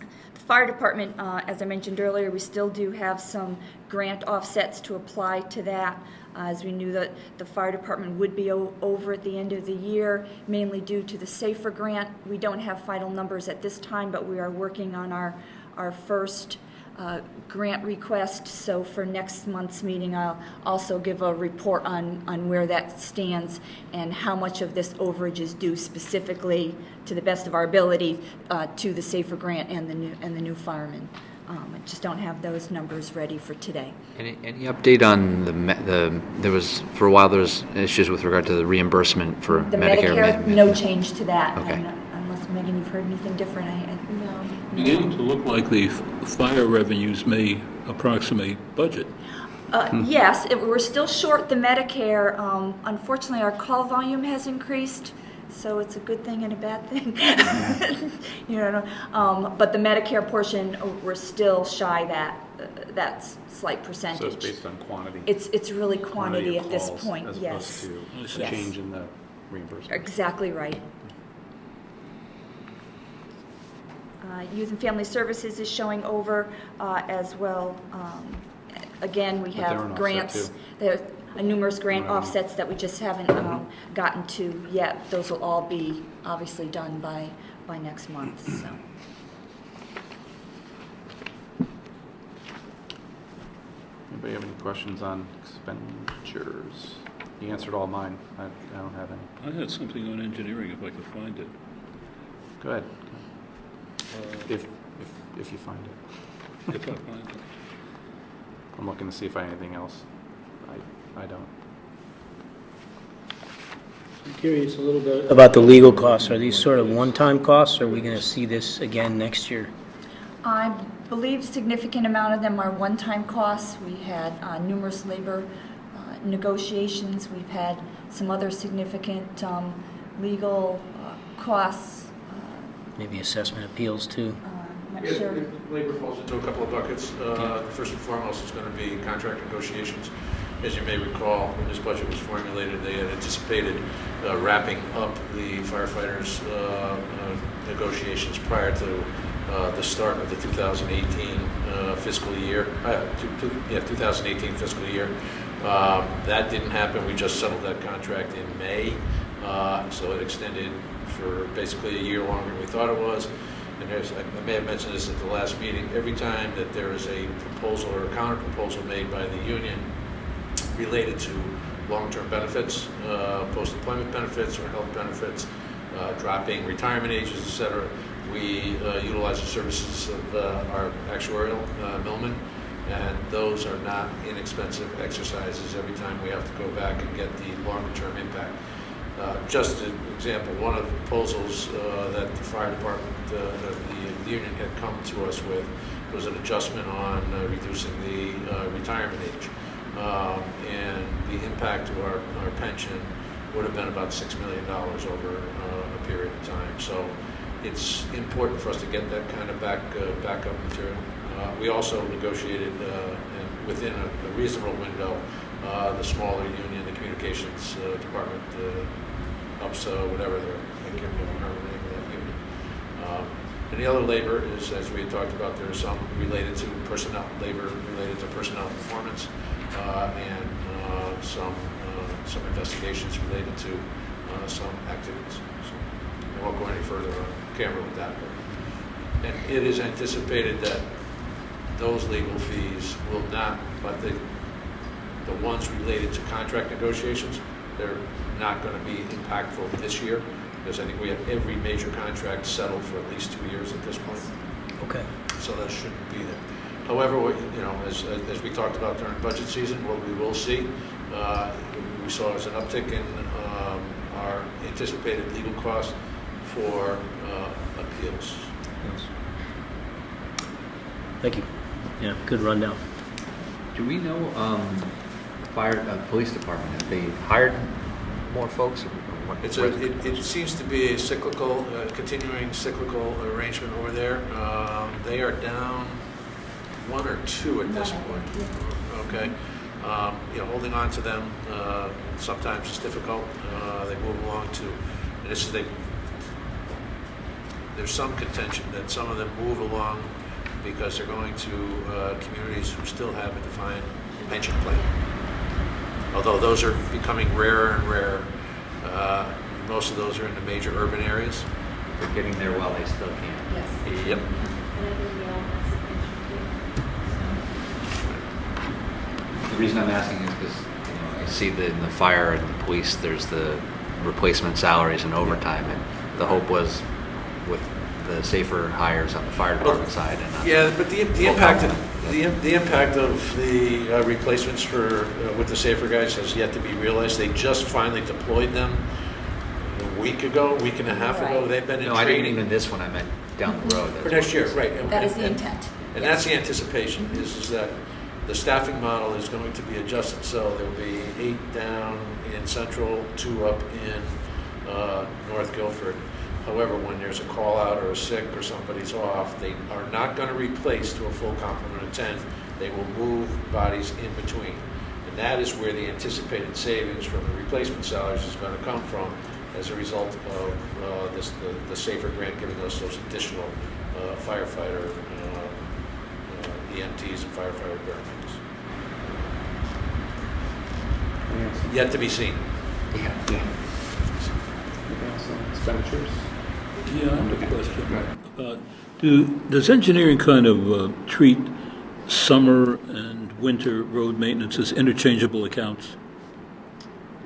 The fire department, as I mentioned earlier, we still do have some grant offsets to apply to that, as we knew that the fire department would be over at the end of the year, mainly due to the SAFER grant. We don't have final numbers at this time, but we are working on our first grant request. So for next month's meeting, I'll also give a report on where that stands and how much of this overage is due specifically, to the best of our ability, to the SAFER grant and the new firemen. I just don't have those numbers ready for today. Any update on there was, for a while, there was issues with regard to the reimbursement for The Medicare? No change to that. Okay. Unless, Megan, you've heard anything different. No. Beginning to look like the fire revenues may approximate budget. Yes, we're still short the Medicare. Unfortunately, our call volume has increased, so it's a good thing and a bad thing. But the Medicare portion, we're still shy that slight percentage. So it's based on quantity. It's really quantity of at this calls, point. as Yes. opposed to Yes. change in the reimbursement. Exactly right. Youth and Family Services is showing over as well. Again, we But they're an have offset, grants. too. There are numerous grant Revenue. offsets that we just haven't gotten to yet. Those will all be obviously done by next month. So. Anybody have any questions on expenditures? You answered all mine. I don't have any. I had something on engineering, if I could find it. Go ahead. If you find it. If I find it. I'm looking to see if I have anything else. I don't. I'm curious a little bit about the legal costs. Are these sort of one-time costs, or are we going to see this again next year? I believe a significant amount of them are one-time costs. We had numerous labor negotiations. We've had some other significant legal costs. Maybe assessment appeals, too? I'm not sure. Labor falls into a couple of buckets. First and foremost is going to be contract negotiations. As you may recall, when this budget was formulated, they had anticipated wrapping up the firefighters' negotiations prior to the start of the 2018 fiscal year. 2018 fiscal year. That didn't happen. We just settled that contract in May, so it extended for basically a year longer than we thought it was. And I may have mentioned this at the last meeting. Every time that there is a proposal or a counter proposal made by the union related to long-term benefits, post-employment benefits or health benefits, dropping retirement ages, etc., we utilize the services of our actuarial, Millman, and those are not inexpensive exercises every time we have to go back and get the longer-term impact. Just an example, one of the proposals that the fire department, the union had come to us with was an adjustment on reducing the retirement age. And the impact to our pension would have been about $6 million over a period of time. So it's important for us to get that kind of backup material. We also negotiated within a reasonable window the smaller union, the communications department, UPSA, whatever I can't remember the name of that union. And the other labor is, as we had talked about, there is some related to personnel, labor related to personnel performance, and some investigations related to some activities. So I won't go any further on camera with that. And it is anticipated that those legal fees will not, but the ones related to contract negotiations, they're not going to be impactful this year, because I think we have every major contract settled for at least 2 years at this point. Okay. So that shouldn't be there. However, as we talked about during budget season, what we will see, we saw as an uptick in our anticipated legal costs for appeals. Yes. Thank you. Yeah, good rundown. Do we know, police department, have they hired more folks? Or what? It seems to be a cyclical, continuing cyclical arrangement over there. They are down 1 or 2 at this point. Okay, holding on to them sometimes is difficult. They move along to, and this is there's some contention that some of them move along because they're going to communities who still have a defined pension plan. Although those are becoming rarer and rarer. Most of those are in the major urban areas. They're getting there while they still can. Yes. Yep. The reason I'm asking is because I see that in the fire and the police, there's the replacement salaries and overtime, and the hope was with the safer hires on the fire department side. And yeah, but the impact of the replacements for with the safer guys has yet to be realized. They just finally deployed them a week and a half ago. Right. They've been in no, I didn't training mean this one. I meant down the road. for next year, right? That is the intent. And that's the anticipation, is that the staffing model is going to be adjusted, so there'll be 8 down in Central, 2 up in North Guilford. However, when there's a call out or a sick or somebody's off, they are not going to replace to a full complement of 10. They will move bodies in between. And that is where the anticipated savings from the replacement salaries is going to come from as a result of the SAFER grant giving us those additional firefighter, EMTs and firefighter paramedics. Yet to be seen. Yeah. Expenditures? Yeah, I have a question. Does engineering kind of treat summer and winter road maintenance as interchangeable accounts?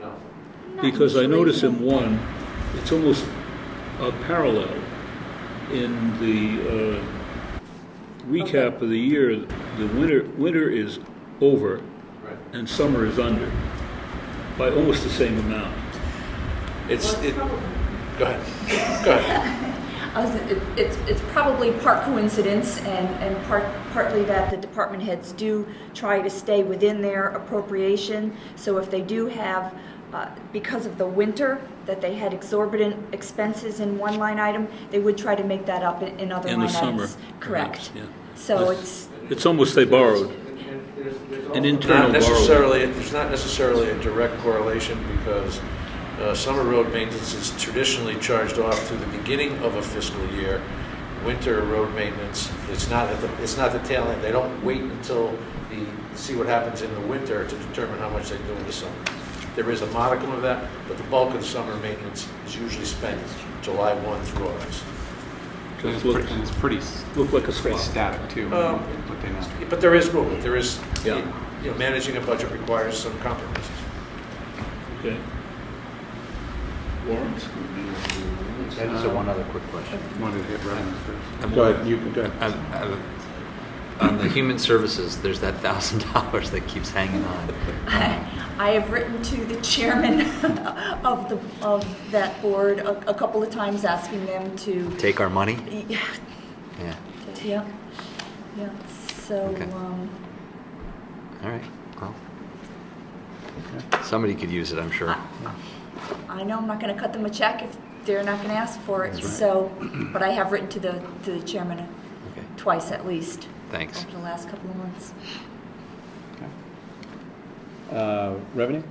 No. Because I notice in one, it's almost parallel. In the recap of the year, the winter is over, Right. and summer is under by almost the same amount. Go ahead. Go ahead. It's probably part coincidence and partly that the department heads do try to stay within their appropriation. So if they do have, because of the winter, that they had exorbitant expenses in one line item, they would try to make that up in other In line the summer, items. Correct. perhaps, yeah. So It's almost they borrowed. An internal borrowing. There's not necessarily a direct correlation, because summer road maintenance is traditionally charged off to the beginning of a fiscal year. Winter road maintenance, it's not the tail end. They don't wait until see what happens in the winter to determine how much they do in the summer. There is a modicum of that, but the bulk of the summer maintenance is usually spent July 1 through August. And it's pretty Look like a swap. static too. What they know. But there is movement. There is, Yeah. managing a budget requires some compromises. Okay. Warrants? So one other quick question. Wanted to hit Ryan first. Go ahead. You can go ahead. On the human services, there's that $1,000 that keeps hanging on. I have written to the chairman of that board a couple of times asking them to. Take our money? Yeah. Yeah. Yeah. So, Okay. All right, well. Somebody could use it, I'm sure. I know I'm not going to cut them a check if they're not going to ask for it. That's right. So, but I have written to the chairman Okay, twice at least thanks. over the last couple of months. Revenue?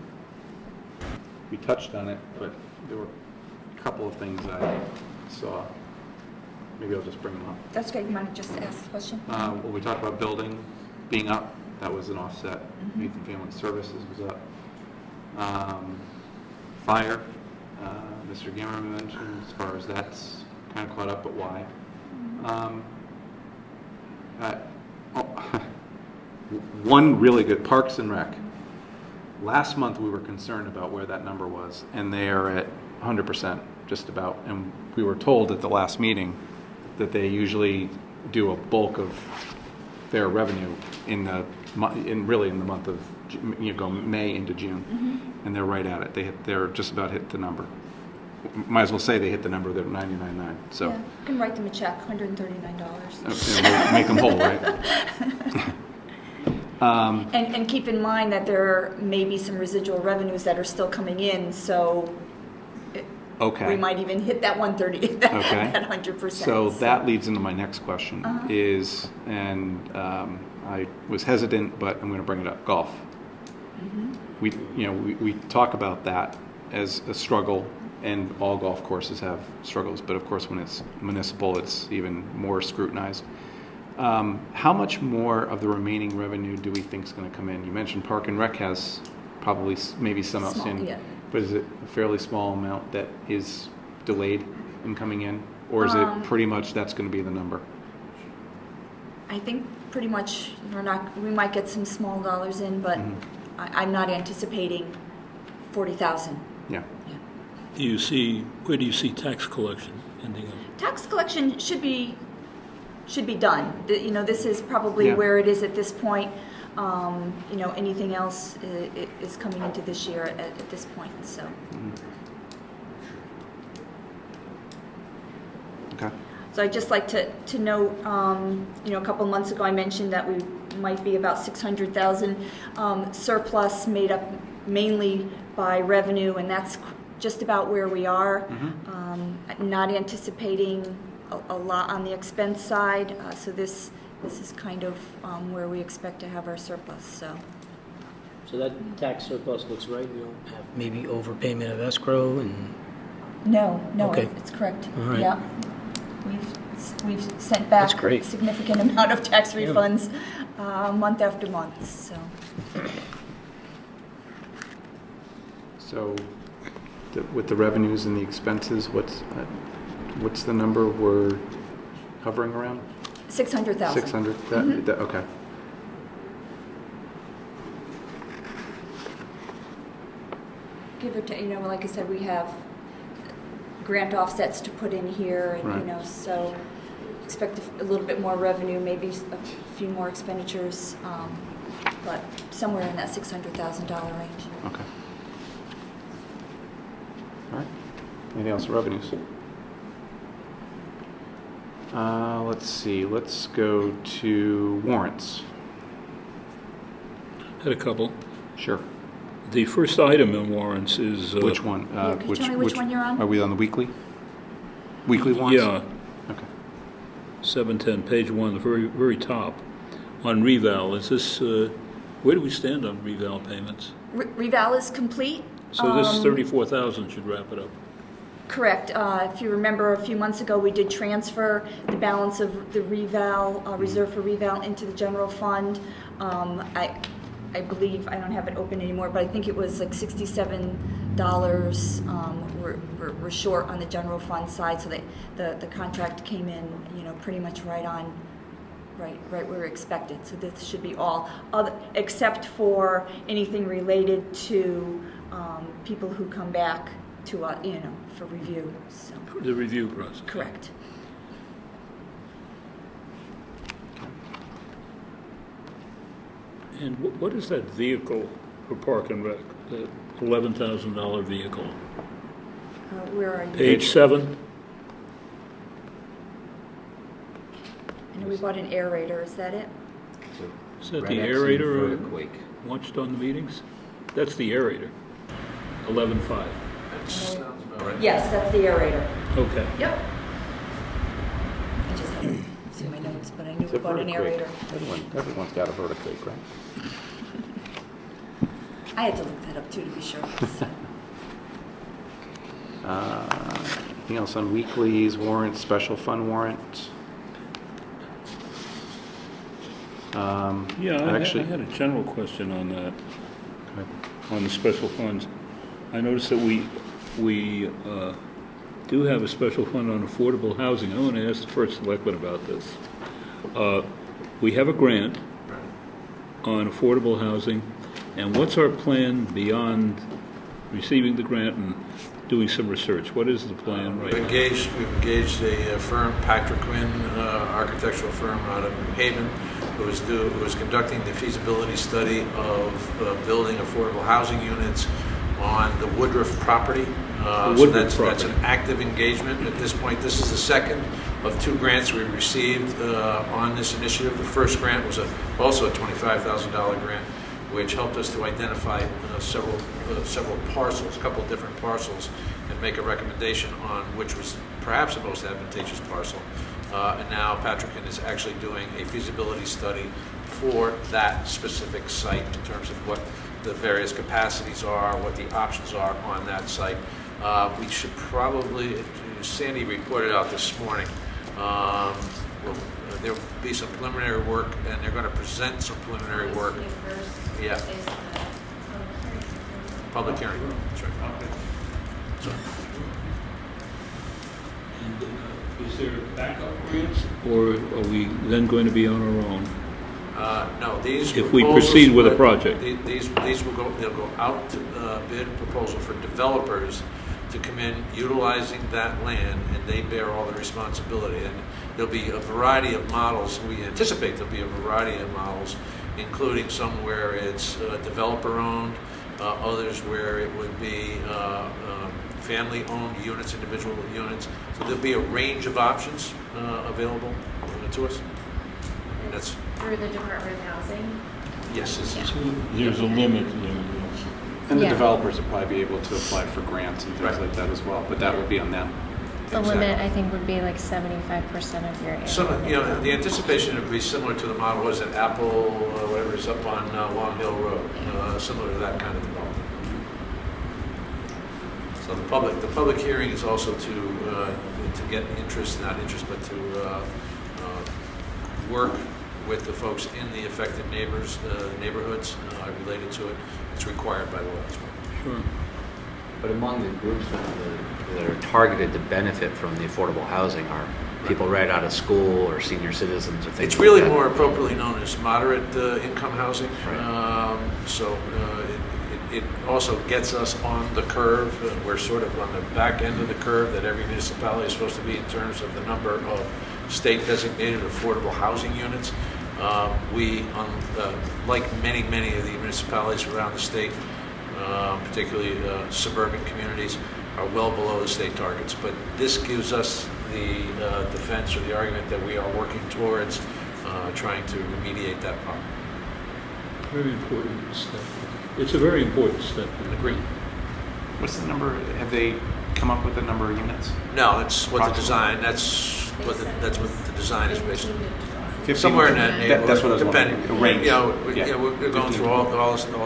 We touched on it, but there were a couple of things I saw. Maybe I'll just bring them up. That's great. You want to just ask the question? Well, we talked about building being up. That was an offset. Mm-hmm. Youth and Family Services was up. Fire, Mr. Gammer mentioned, as far as that's kind of caught up, but why? One really good, Parks and Rec. Last month, we were concerned about where that number was, and they are at 100%, just about. And we were told at the last meeting that they usually do a bulk of their revenue in really in the month of May into June, and they're right at it. They're just about hit the number. Might as well say they hit the number. They're 99.9. So Yeah, you can write them a check, $139. we'll make them whole, right? And keep in mind that there may be some residual revenues that are still coming in, so Okay. we might even hit that 130, that Okay. 100%. So that leads into my next question is, and I was hesitant, but I'm going to bring it up, golf. We talk about that as a struggle, and all golf courses have struggles, but of course when it's municipal, it's even more scrutinized. How much more of the remaining revenue do we think is going to come in? You mentioned Park and Rec has probably maybe some Small, outstanding, yeah. but is it a fairly small amount that is delayed in coming in? Or is it pretty much that's going to be the number? I think pretty much we might get some small dollars in, but I'm not anticipating 40,000. Yeah. Where do you see tax collection ending up? Tax collection should be done. This is probably Yeah. where it is at this point. Anything else is coming into this year at this point. So. Okay. So I'd just like to note, a couple months ago I mentioned that we might be about 600,000 surplus made up mainly by revenue, and that's just about where we are. Not anticipating a lot on the expense side, so this is kind of where we expect to have our surplus. So that tax surplus looks right. We don't have maybe overpayment of escrow and. No, Okay. it's correct. All right. Yeah, we've sent back That's great. a significant amount of tax refunds month after month. So with the revenues and the expenses, what's the number we're hovering around? 600,000. 600? Okay. Give or take, like I said, we have grant offsets to put in here, and, Right. so expect a little bit more revenue, maybe a few more expenditures, but somewhere in that $600,000 range. Okay. All right. Anything else? Revenues? Let's see. Let's go to warrants. Had a couple. Sure. The first item in warrants is... Which one? Yeah, can you tell me which one you're on? Are we on the weekly? Weekly warrants? Yeah, Okay. 710, page 1, the very, very top. On reval, is this, where do we stand on reval payments? Reval is complete. So this 34,000 should wrap it up. Correct. If you remember, a few months ago, we did transfer the balance of the reval, reserve for reval, into the general fund. I believe, I don't have it open anymore, but I think it was like $67 we're short on the general fund side, so the contract came in, pretty much right where we expected. So this should be all, except for anything related to people who come back to us, for review. So. The review process. Correct. And what is that vehicle for Park and Rec, the $11,000 vehicle. Where are you? Page 7. And we bought an aerator, is that it? Is that Red the X and aerator Vertiquake. watched on the meetings? That's the aerator. 11.5. Yes, that's the aerator. Okay. Yep. I just haven't seen my notes, but I knew we bought an aerator. Everyone's got a Vertiquake, right? I had to look that up too, to be sure. Anything else on weeklies, warrants, special fund warrant? Yeah, I Actually, had a general question on that, on the special funds. I noticed that we do have a special fund on affordable housing. I want to ask the first selectman about this. We have a grant on affordable housing, and what's our plan beyond receiving the grant and doing some research? What is the plan right We've now? engaged a firm, Patrick Quinn, architectural firm out of New Haven, who was conducting the feasibility study of building affordable housing units on the Woodruff property. Woodruff That's property. an active engagement at this point. This is the second of 2 grants we received on this initiative. The first grant was also a $25,000 grant, which helped us to identify several parcels, a couple of different parcels, and make a recommendation on which was perhaps the most advantageous parcel. And now Patrick is actually doing a feasibility study for that specific site in terms of what the various capacities are, what the options are on that site. We should probably, Sandy reported out this morning, there will be some preliminary work, and they're going to present some preliminary work. Yeah. Public hearing. That's right. So, And, is there backup grants, or are we then going to be on our own? no, these If we proposals proceed with a would- project. These will go, they'll go out to bid a proposal for developers to come in utilizing that land, and they bear all the responsibility. And there'll be a variety of models. We anticipate there'll be a variety of models, including some where it's developer-owned, others where it would be family-owned units, individual units. So there'll be a range of options available to us. And that's, Through the Department of Housing? yes, this is. There's a limit there. and the Yeah. developers will probably be able to apply for grants and things like that as well, but that would be on them. The limit, I think, would be like 75% of your Some, area. the anticipation would be similar to the model, was it Apple, whatever is up on Long Hill Road, similar to that kind of development. So the public hearing is also to get interest, not interest, but to work with the folks in the affected neighborhoods related to it. It's required by law as well. Sure. But among the groups that are targeted to benefit from the affordable housing are people right out of school or senior citizens or things It's like really that. more appropriately known as moderate income housing. Right. It also gets us on the curve. We're sort of on the back end of the curve that every municipality is supposed to be in terms of the number of state designated affordable housing units. Like many of the municipalities around the state, particularly suburban communities, are well below the state targets. But this gives us the defense or the argument that we are working towards trying to remediate that problem. Very important step. It's a very important step. Agreed. What's the number, have they come up with the number of units? No, it's what the Approximately. design, that's what the design is based on. 15 Somewhere in that neighborhood. That's what I was depending. wondering, a range. Yeah. We're going 15. through all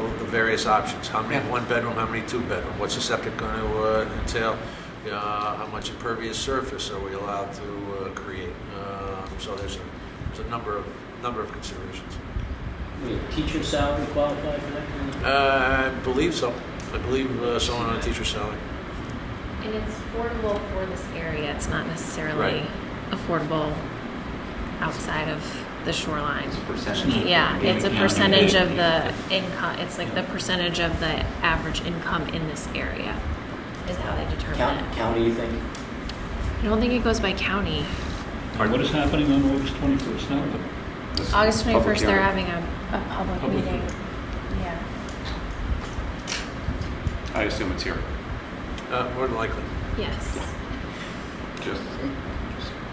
the various options. How many Yeah. 1-bedroom, how many 2-bedroom? What's the septic going to entail? How much impervious surface are we allowed to create? So there's a number of considerations. Will teacher salary qualify for that kind of? I believe so. I believe someone on a teacher's salary. And it's affordable for this area. It's not necessarily Right. affordable outside of the shoreline. Percentage. Yeah, it's a percentage of the income. It's like the percentage of the average income in this area is how they determine it. County, you think? I don't think it goes by county. What is happening on August 21st now? August Public 21st, they're hearing. having a public Public meeting. hearing. Yeah. I assume it's here. More than likely. Yes. Just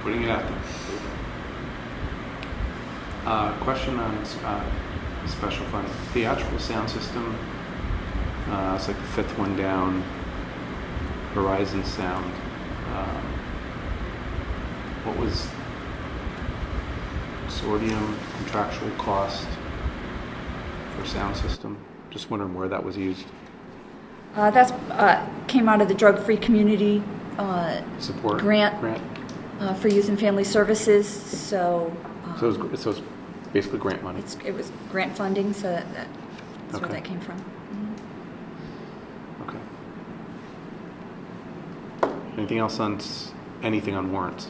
putting it out there. Question on special fund. Theatrical sound system. It's like the fifth one down. Horizon Sound. What was consortium contractual cost for sound system? Just wondering where that was used. That's came out of the drug-free community Support grant for Youth and Family Services. So it's basically grant money. it was grant funding, so that's Okay. where that came from. Okay. Anything else on anything on warrants?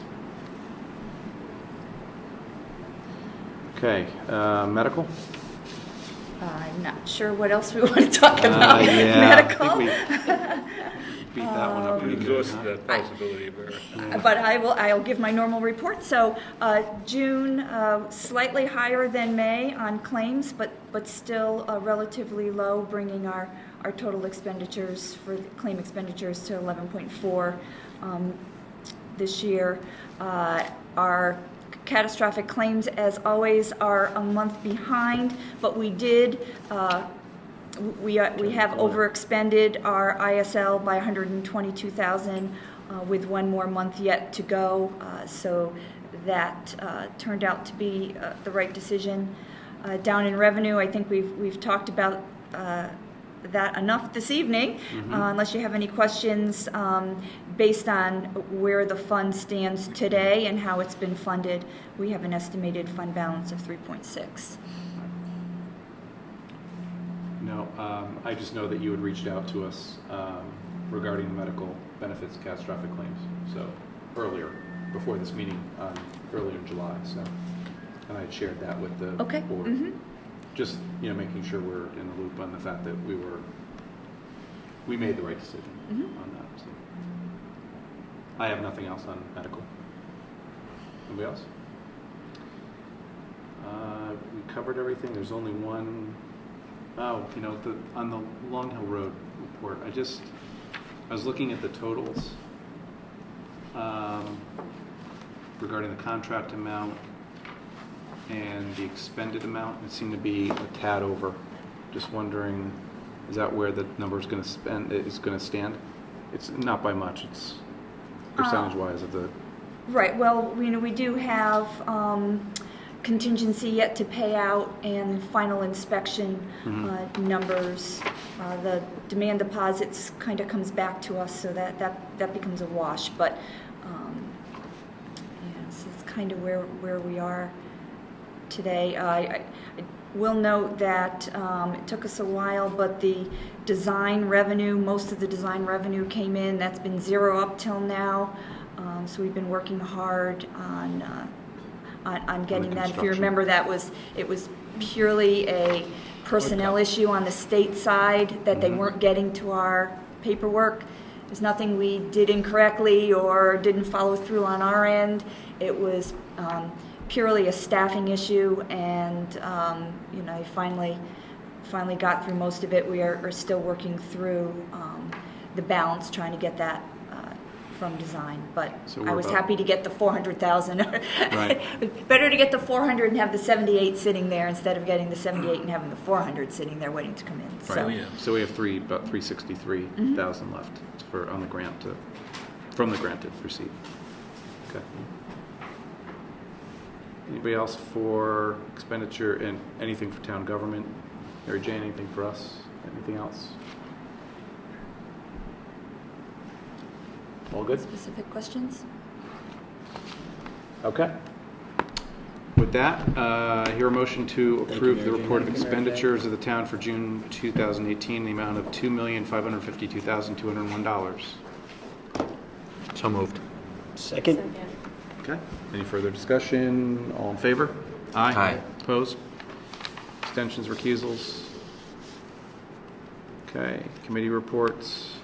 Okay. Medical. I'm not sure what else we want to talk about. Yeah. Medical. I think we beat that one up pretty good. Exhausted that possibility of error. But I'll give my normal report. So June, slightly higher than May on claims, but still relatively low, bringing our total expenditures for claim expenditures to 11.4 this year. Our catastrophic claims, as always, are a month behind, but we did. We have overexpended our ISL by 122,000 with one more month yet to go. So that turned out to be the right decision. Down in revenue, I think we've talked about that enough this evening. Unless you have any questions, based on where the fund stands today and how it's been funded, we have an estimated fund balance of 3.6. No, I just know that you had reached out to us regarding the medical benefits catastrophic claims. So earlier, before this meeting, earlier in July. So, and I had shared that with the board. Just making sure we're in the loop on the fact that we made the right decision on that. So. I have nothing else on medical. Anybody else? We covered everything. There's only one. Oh, on the Long Hill Road report, I was looking at the totals regarding the contract amount and the expended amount. It seemed to be a tad over. Just wondering, is that where the number is going to stand? It's not by much. It's percentage-wise of the. Right. Well, we do have contingency yet to pay out and final inspection numbers. The demand deposits kind of comes back to us, so that becomes a wash. But so it's kind of where we are today. I will note that it took us a while, but the design revenue, most of the design revenue came in. That's been zero up till now. So we've been working hard on getting that. If you remember, it was purely a personnel issue on the state side that they weren't getting to our paperwork. There's nothing we did incorrectly or didn't follow through on our end. It was purely a staffing issue, and I finally got through most of it. We are still working through the balance, trying to get that from design, but So I was about- happy to get the 400,000. Right. Better to get the 400 and have the 78 sitting there instead of getting the 78 and having the 400 sitting there waiting to come in. So, So we have about 363,000 left on the grant from the granted receipt. Okay. Anybody else for expenditure and anything for town government? Mary Jane, anything for us? Anything else? All good? specific questions? Okay. With that, hear a motion to approve the report of expenditures of the town for June 2018 in the amount of $2,552,201. So moved. Second? Okay. Any further discussion? All in favor? Aye. Opposed? Abstentions, recusals? Okay. Committee reports.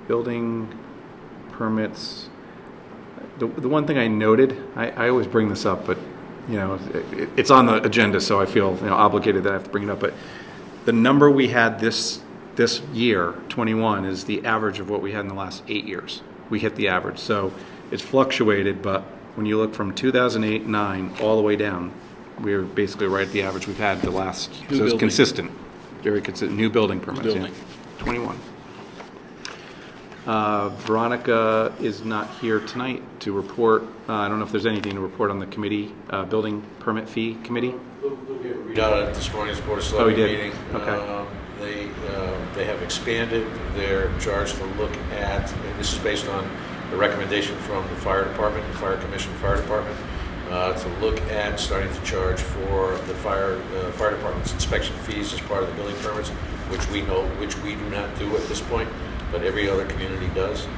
Building permits. The one thing I noted, I always bring this up, but it's on the agenda, so I feel obligated that I have to bring it up. But the number we had this year, 21, is the average of what we had in the last 8 years. We hit the average. So it's fluctuated, but when you look from 2008-9 all the way down, we're basically right at the average we've had the last. New so it's building. consistent, very consistent. New building permits. Building. Yeah. 21. Veronica is not here tonight to report. I don't know if there's anything to report on the committee, building permit fee committee. We got it this morning's Board of Oh, Selectmen we did? meeting. Okay. They have expanded their charge to look at, and this is based on the recommendation from the fire department, the fire commission, fire department, to look at starting to charge for the fire department's inspection fees as part of the building permits, which we do not do at this point, but every other community does.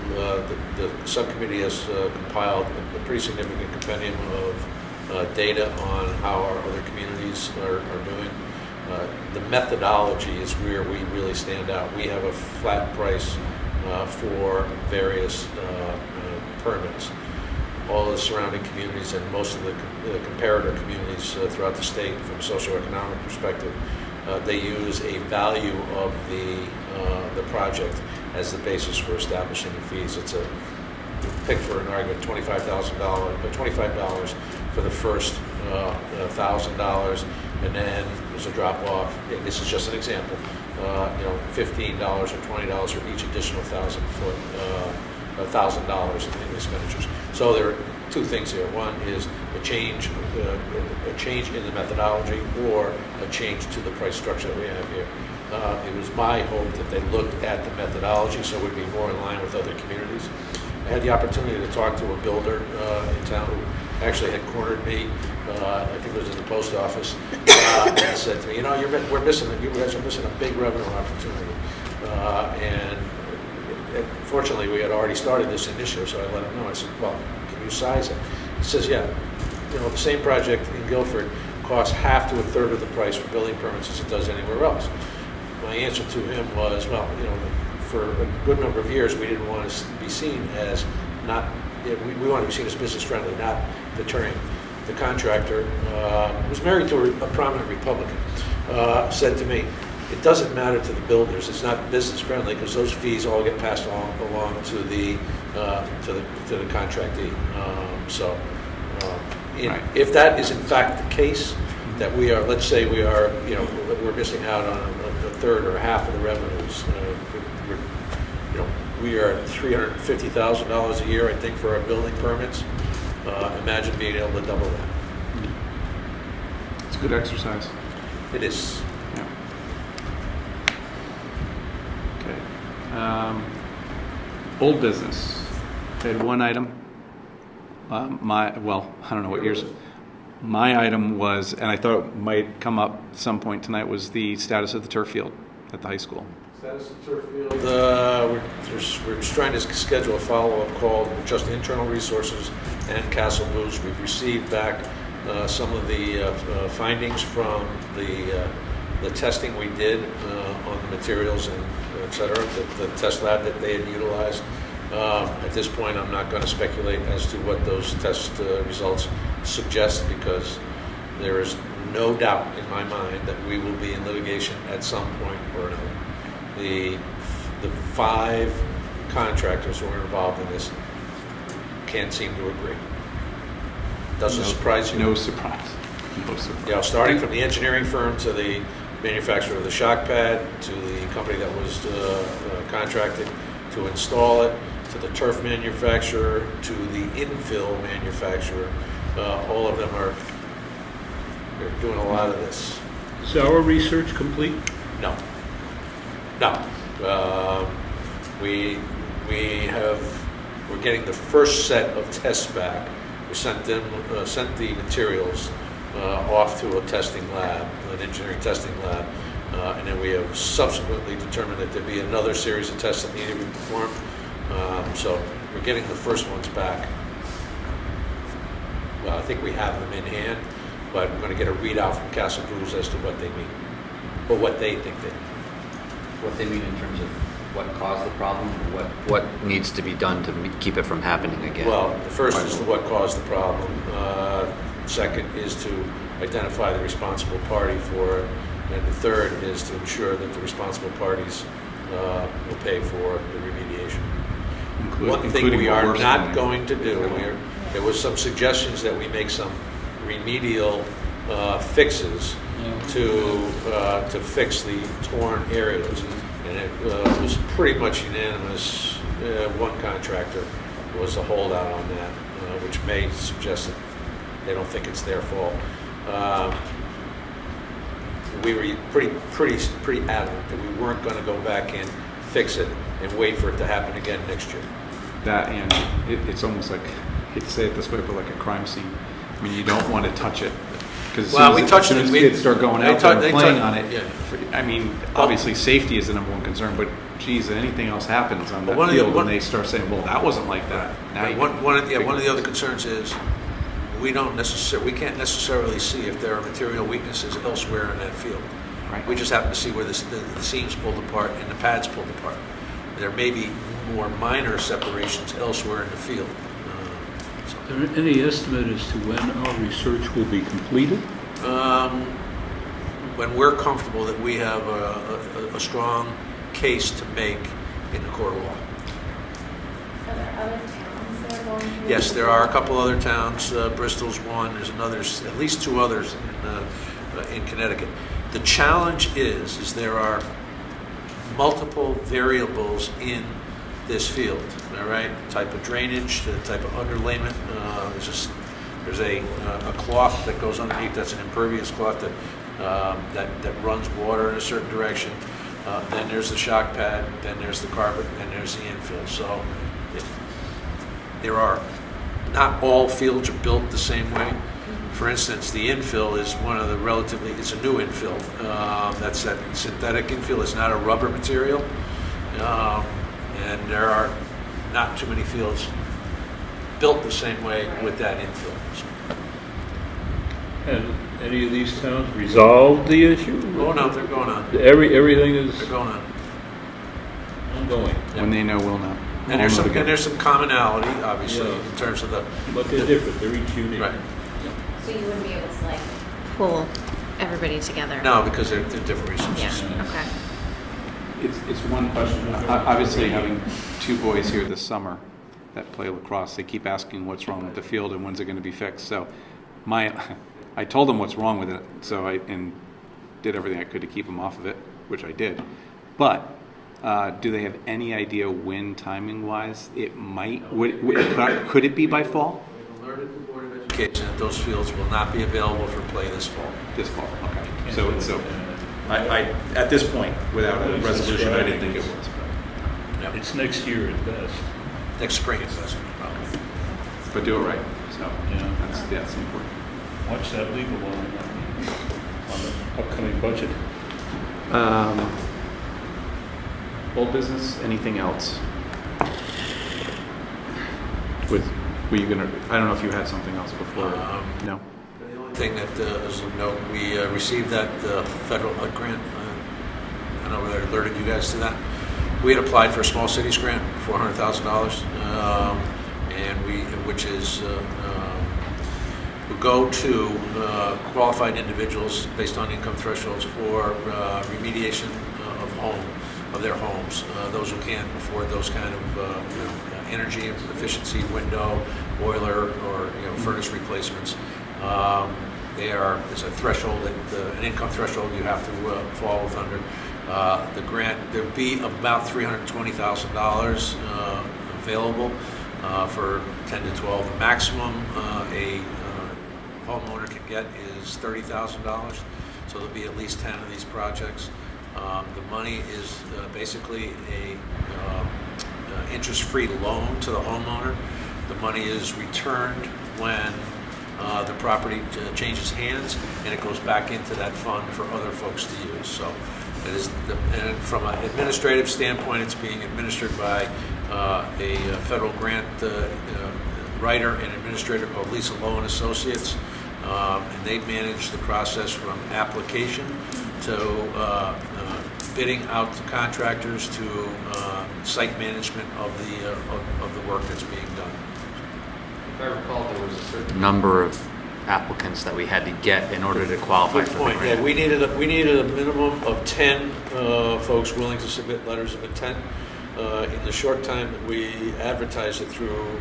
The subcommittee has compiled a pretty significant compendium of data on how our other communities are doing. The methodology is where we really stand out. We have a flat price for various permits. All the surrounding communities and most of the comparator communities throughout the state, from a socioeconomic perspective, they use a value of the project as the basis for establishing the fees. It's a pick for an argument $25 for the first $1,000, and then there's a drop off. This is just an example. $15 or $20 for each additional $1,000 in expenditures. So there are two things here. One is a change in the methodology, or a change to the price structure that we have here. It was my hope that they looked at the methodology so it would be more in line with other communities. I had the opportunity to talk to a builder in town who actually had cornered me. I think it was in the post office, and said to me, we're missing it. You guys are missing a big revenue opportunity. And fortunately, we had already started this initiative, so I let him know. I said, well, can you size it? He says, yeah. The same project in Guilford costs half to a third of the price for building permits as it does anywhere else. My answer to him was, well, for a good number of years, we didn't want to be seen as not, we wanted to be seen as business friendly, not deterring. The contractor, who was married to a prominent Republican, said to me, it doesn't matter to the builders, it's not business friendly because those fees all get passed along to the contractee. Right. If that is in fact the case, that we are, let's say we are, we're missing out on a third or half of the revenues. We are at $350,000 a year, I think, for our building permits. Imagine being able to double that. It's a good exercise. It is. Yeah. Okay. Old business. I had one item. I don't know what yours. My item was, and I thought it might come up at some point tonight, was the status of the turf field at the high school. Status of turf field. We're trying to schedule a follow-up call with just internal resources and Castle Booze. We've received back some of the findings from the testing we did on the materials and et cetera, the test lab that they had utilized. At this point, I'm not going to speculate as to what those test results suggest, because there is no doubt in my mind that we will be in litigation at some point or another. The 5 contractors who are involved in this can't seem to agree. Doesn't surprise you? No surprise. No surprise. Starting from the engineering firm to the manufacturer of the shock pad, to the company that was contracted to install it, to the turf manufacturer, to the infill manufacturer. All of them they're doing a lot of this. Is our research complete? No. We're getting the first set of tests back. We sent the materials off to a testing lab, an engineering testing lab, and then we have subsequently determined that there'd be another series of tests that needed to be performed. So we're getting the first ones back. Well, I think we have them in hand, but we're going to get a readout from Castle Booze as to what they mean, or what they think they mean. What they mean in terms of what caused the problem, or what needs to be done to keep it from happening again? Well, the first is what caused the problem. Second is to identify the responsible party for And the third is to ensure that the responsible parties will pay for the remediation. One thing including we what are we're not spending. going to do, there was some suggestions that we make some remedial fixes to fix the torn areas. And it was pretty much unanimous. One contractor was a holdout on that, which may suggest that they don't think it's their fault. We were pretty adamant that we weren't going to go back and fix it and wait for it to happen again next year. That, and it's almost like, I hate to say it this way, but like a crime scene. I mean, you don't want to touch it. Because as soon as kids start going out there and playing on it, I mean, obviously safety is the number one concern, but geez, anything else happens on that field when they start saying, well, that wasn't like that. Now One of the other concerns is we can't necessarily see if there are material weaknesses elsewhere in that field. Right. We just happen to see where the seams pulled apart and the pads pulled apart. There may be more minor separations elsewhere in the field. Is there any estimate as to when our research will be completed? When we're comfortable that we have a strong case to make in the court of law. Are there other towns that are going through? Yes, there are a couple other towns. Bristol's one. There's at least two others in Connecticut. The challenge is there are multiple variables in this field. All right, type of drainage, the type of underlayment. There's a cloth that goes underneath. That's an impervious cloth that runs water in a certain direction. Then there's the shock pad. Then there's the carpet. Then there's the infill. So there are not all fields are built the same way. For instance, the infill is one of the it's a new infill. That's that synthetic infill. It's not a rubber material. And there are not too many fields built the same way with that infill. And any of these towns resolved the issue? Oh no, they're going on. Everything is They're going on. ongoing. when they know, we'll know. And there's some commonality, obviously, in terms of the. But they're different. They're each unique. Right. So you wouldn't be able to like pull everybody together? No, because they're different resources. Yeah, okay. It's one question. Obviously, having two boys here this summer that play lacrosse, they keep asking what's wrong with the field and when's it going to be fixed. So, I told them what's wrong with it. So and did everything I could to keep them off of it, which I did. But do they have any idea when, timing-wise, it might? Could it be by fall? We've alerted the Board of Education that those fields will not be available for play this fall. This fall. Okay. So I at this point, without a resolution, I didn't think it was. Yep. It's next year at best. Next spring it does. But do it right. So Yeah. that's important. Watch that legal on the upcoming budget. Old business. Anything else? Were you gonna? I don't know if you had something else before. No. The only thing that is of note, we received that federal HUD grant. I don't know whether I alerted you guys to that. We had applied for a small cities grant, $400,000, which is will go to qualified individuals based on income thresholds for remediation of their homes. Those who can't afford those kind of energy efficiency, window, boiler, or furnace replacements. There's a threshold, an income threshold you have to fall with under. The grant, there'd be about $320,000 available for 10 to 12. The maximum a homeowner can get is $30,000. So there'll be at least 10 of these projects. The money is basically a interest-free loan to the homeowner. The money is returned when the property changes hands, and it goes back into that fund for other folks to use. So it is, and from an administrative standpoint, it's being administered by a federal grant writer and administrator called Lisa Lowe and Associates, and they manage the process from application to bidding out to contractors to site management of the work that's being done. If I recall, there was a certain number of applicants that we had to get in order to qualify Good for point. the Yeah, grant. we needed a minimum of 10 folks willing to submit letters of intent. In the short time that we advertised it through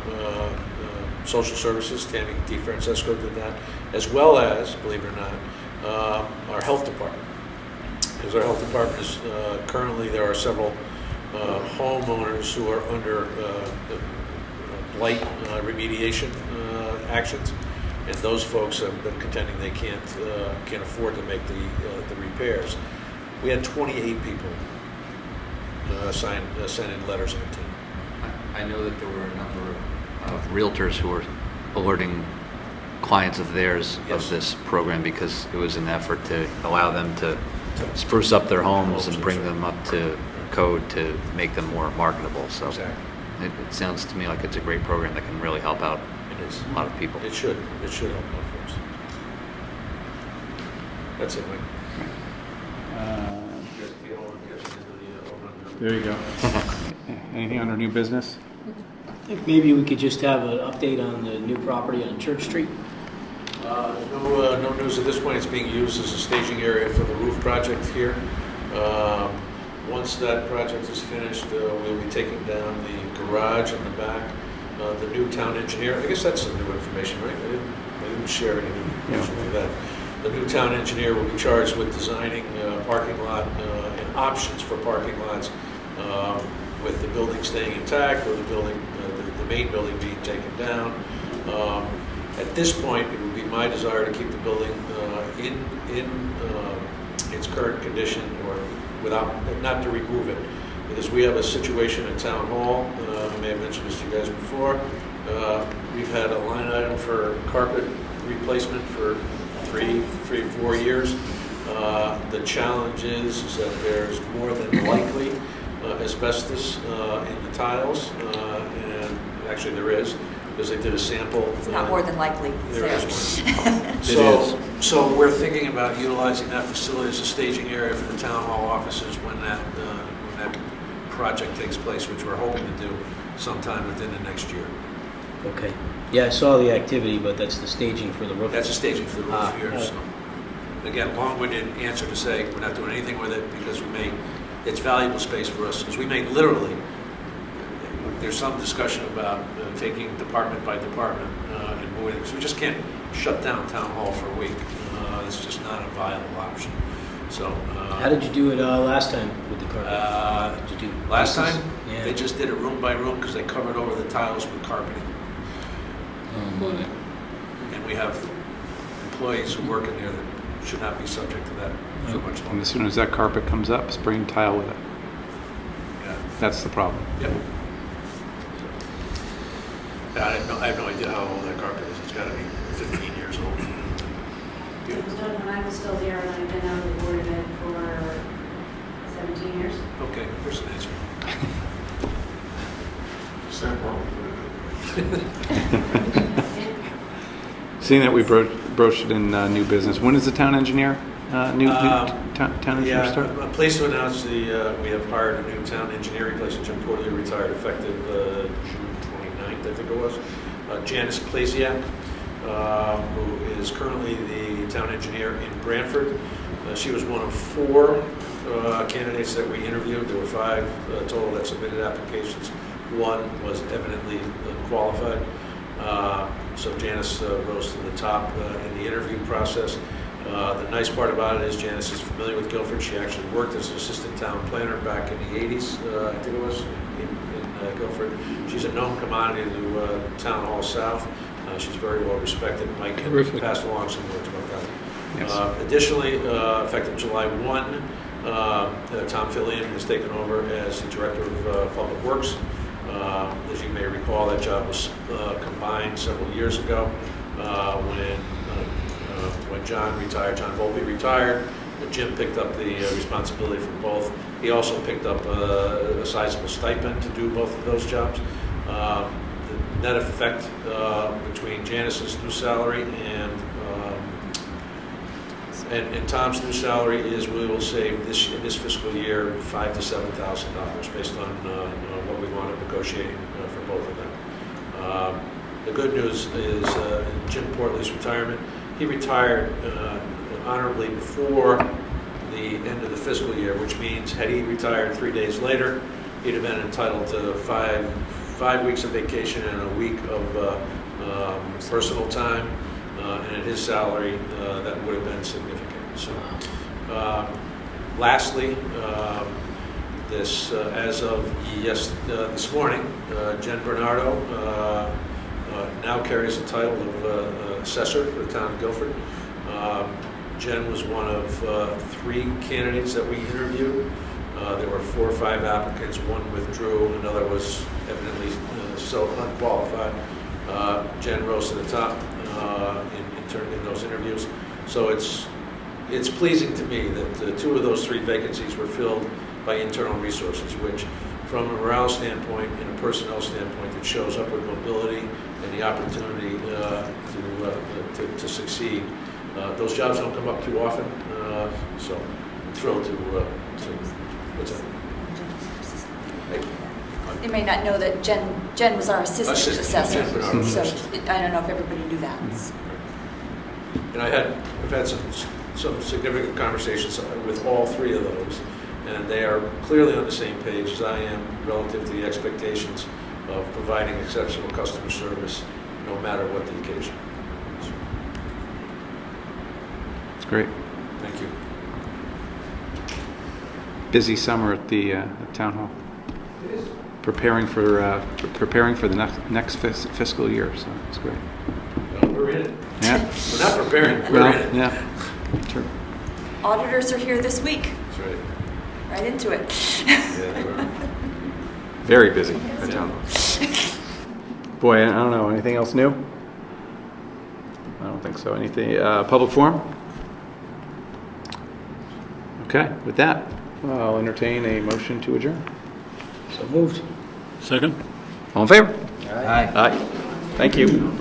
social services, Tammy DeFrancesco did that, as well as, believe it or not, our health department. Because our health department is currently, there are several homeowners who are under blight remediation actions, and those folks have been contending they can't afford to make the repairs. We had 28 people send in letters of intent. I know that there were a number of realtors who were alerting clients of theirs Yes. of this program because it was an effort to allow them to spruce up their homes and bring them up to code to make them more marketable. So Exactly. it sounds to me like it's a great program that can really help out It is. a lot of people. It should help out folks. That's it, Mike. There you go. Anything under new business? I think maybe we could just have an update on the new property on Church Street. No news at this point. It's being used as a staging area for the roof project here. Once that project is finished, we'll be taking down the garage in the back. The new town engineer, I guess that's some new information, right? I didn't share any information with that. The new town engineer will be charged with designing parking lot and options for parking lots with the building staying intact or the main building being taken down. At this point, it would be my desire to keep the building in its current condition, or not to remove it, because we have a situation at Town Hall. I may have mentioned this to you guys before. We've had a line item for carpet replacement for 4 years. The challenge is that there's more than likely asbestos in the tiles, and actually there is, because they did a sample. It's not more than likely. There is one. So we're thinking about utilizing that facility as a staging area for the town hall offices when that project takes place, which we're hoping to do sometime within the next year. Okay. Yeah, I saw the activity, but that's the staging for the roof. That's a staging for the roof here. all right. So again, long-winded answer to say we're not doing anything with it because it's valuable space for us, because we may literally. There's some discussion about taking department by department and moving, because we just can't shut down town hall for a week. It's just not a viable option. So. How did you do it last time with the carpet? Did you do Last pieces? time, Yeah. they just did it room by room because they covered over the tiles with carpeting. And we have employees who work in there that should not be subject to that for much And longer. as soon as that carpet comes up, spray tile with it. Yeah. That's the problem. Yep. Yeah, I have no idea how old that carpet is. It's got to be 15 years old. It was done when I was still there, and I've been out of the board of ed for 17 years. Okay, here's an answer. Seeing that we broached it in new business, when is the town engineer, new town engineer start? I'm pleased to announce we have hired a new town engineer replacing Jim Portley, retired effective June 29th, I think it was. Janice Plasiak, who is currently the town engineer in Branford. She was one of 4 candidates that we interviewed. There were 5 total that submitted applications. 1 was evidently qualified. So Janice rose to the top in the interview process. The nice part about it is Janice is familiar with Guilford. She actually worked as an assistant town planner back in the 80s, I think it was, in Guilford. She's a known commodity to Town Hall South. She's very well respected. Mike Terrific. passed along some words about that. Yes. Additionally, effective July 1, Tom Fillion has taken over as the Director of Public Works. As you may recall, that job was combined several years ago when John retired. John Volpe retired. Jim picked up the responsibility for both. He also picked up a sizable stipend to do both of those jobs. The net effect between Janice's new salary and Tom's new salary is we will save in this fiscal year $5,000 to $7,000 based on what we want to negotiating for both of them. The good news is Jim Portley's retirement. He retired honorably before the end of the fiscal year, which means had he retired 3 days later, he'd have been entitled to five weeks of vacation and a week of personal time, and at his salary, that would have been significant. So, lastly, as of this morning, Jen Bernardo now carries the title of assessor for the town of Guilford. Jen was one of 3 candidates that we interviewed. There were 4 or 5 applicants. One withdrew, another was evidently so unqualified. Jen rose to the top in those interviews. So it's pleasing to me that 2 of those 3 vacancies were filled by internal resources, which from a morale standpoint and a personnel standpoint, it shows upward mobility and the opportunity to succeed. Those jobs don't come up too often, so I'm thrilled to what's that? You may not know that Jen was our assistant assessor, Jen Bernardo was so assistant. I don't know if everybody knew that. And I've had some significant conversations with all 3 of those, and they are clearly on the same page as I am relative to the expectations of providing exceptional customer service no matter what the occasion. It's great. Thank you. Busy summer at the town hall. Preparing for the next fiscal year, so it's great. Well, we're in it. Yeah. We're not preparing. We're Well, in it. yeah. True. Auditors are here this week, That's right. right into it. Yeah, they were. Very busy at town hall. Boy, I don't know. Anything else new? I don't think so. Anything public forum? Okay. With that, I'll entertain a motion to adjourn. So moved. Second? All in favor? Aye. Aye. Thank you.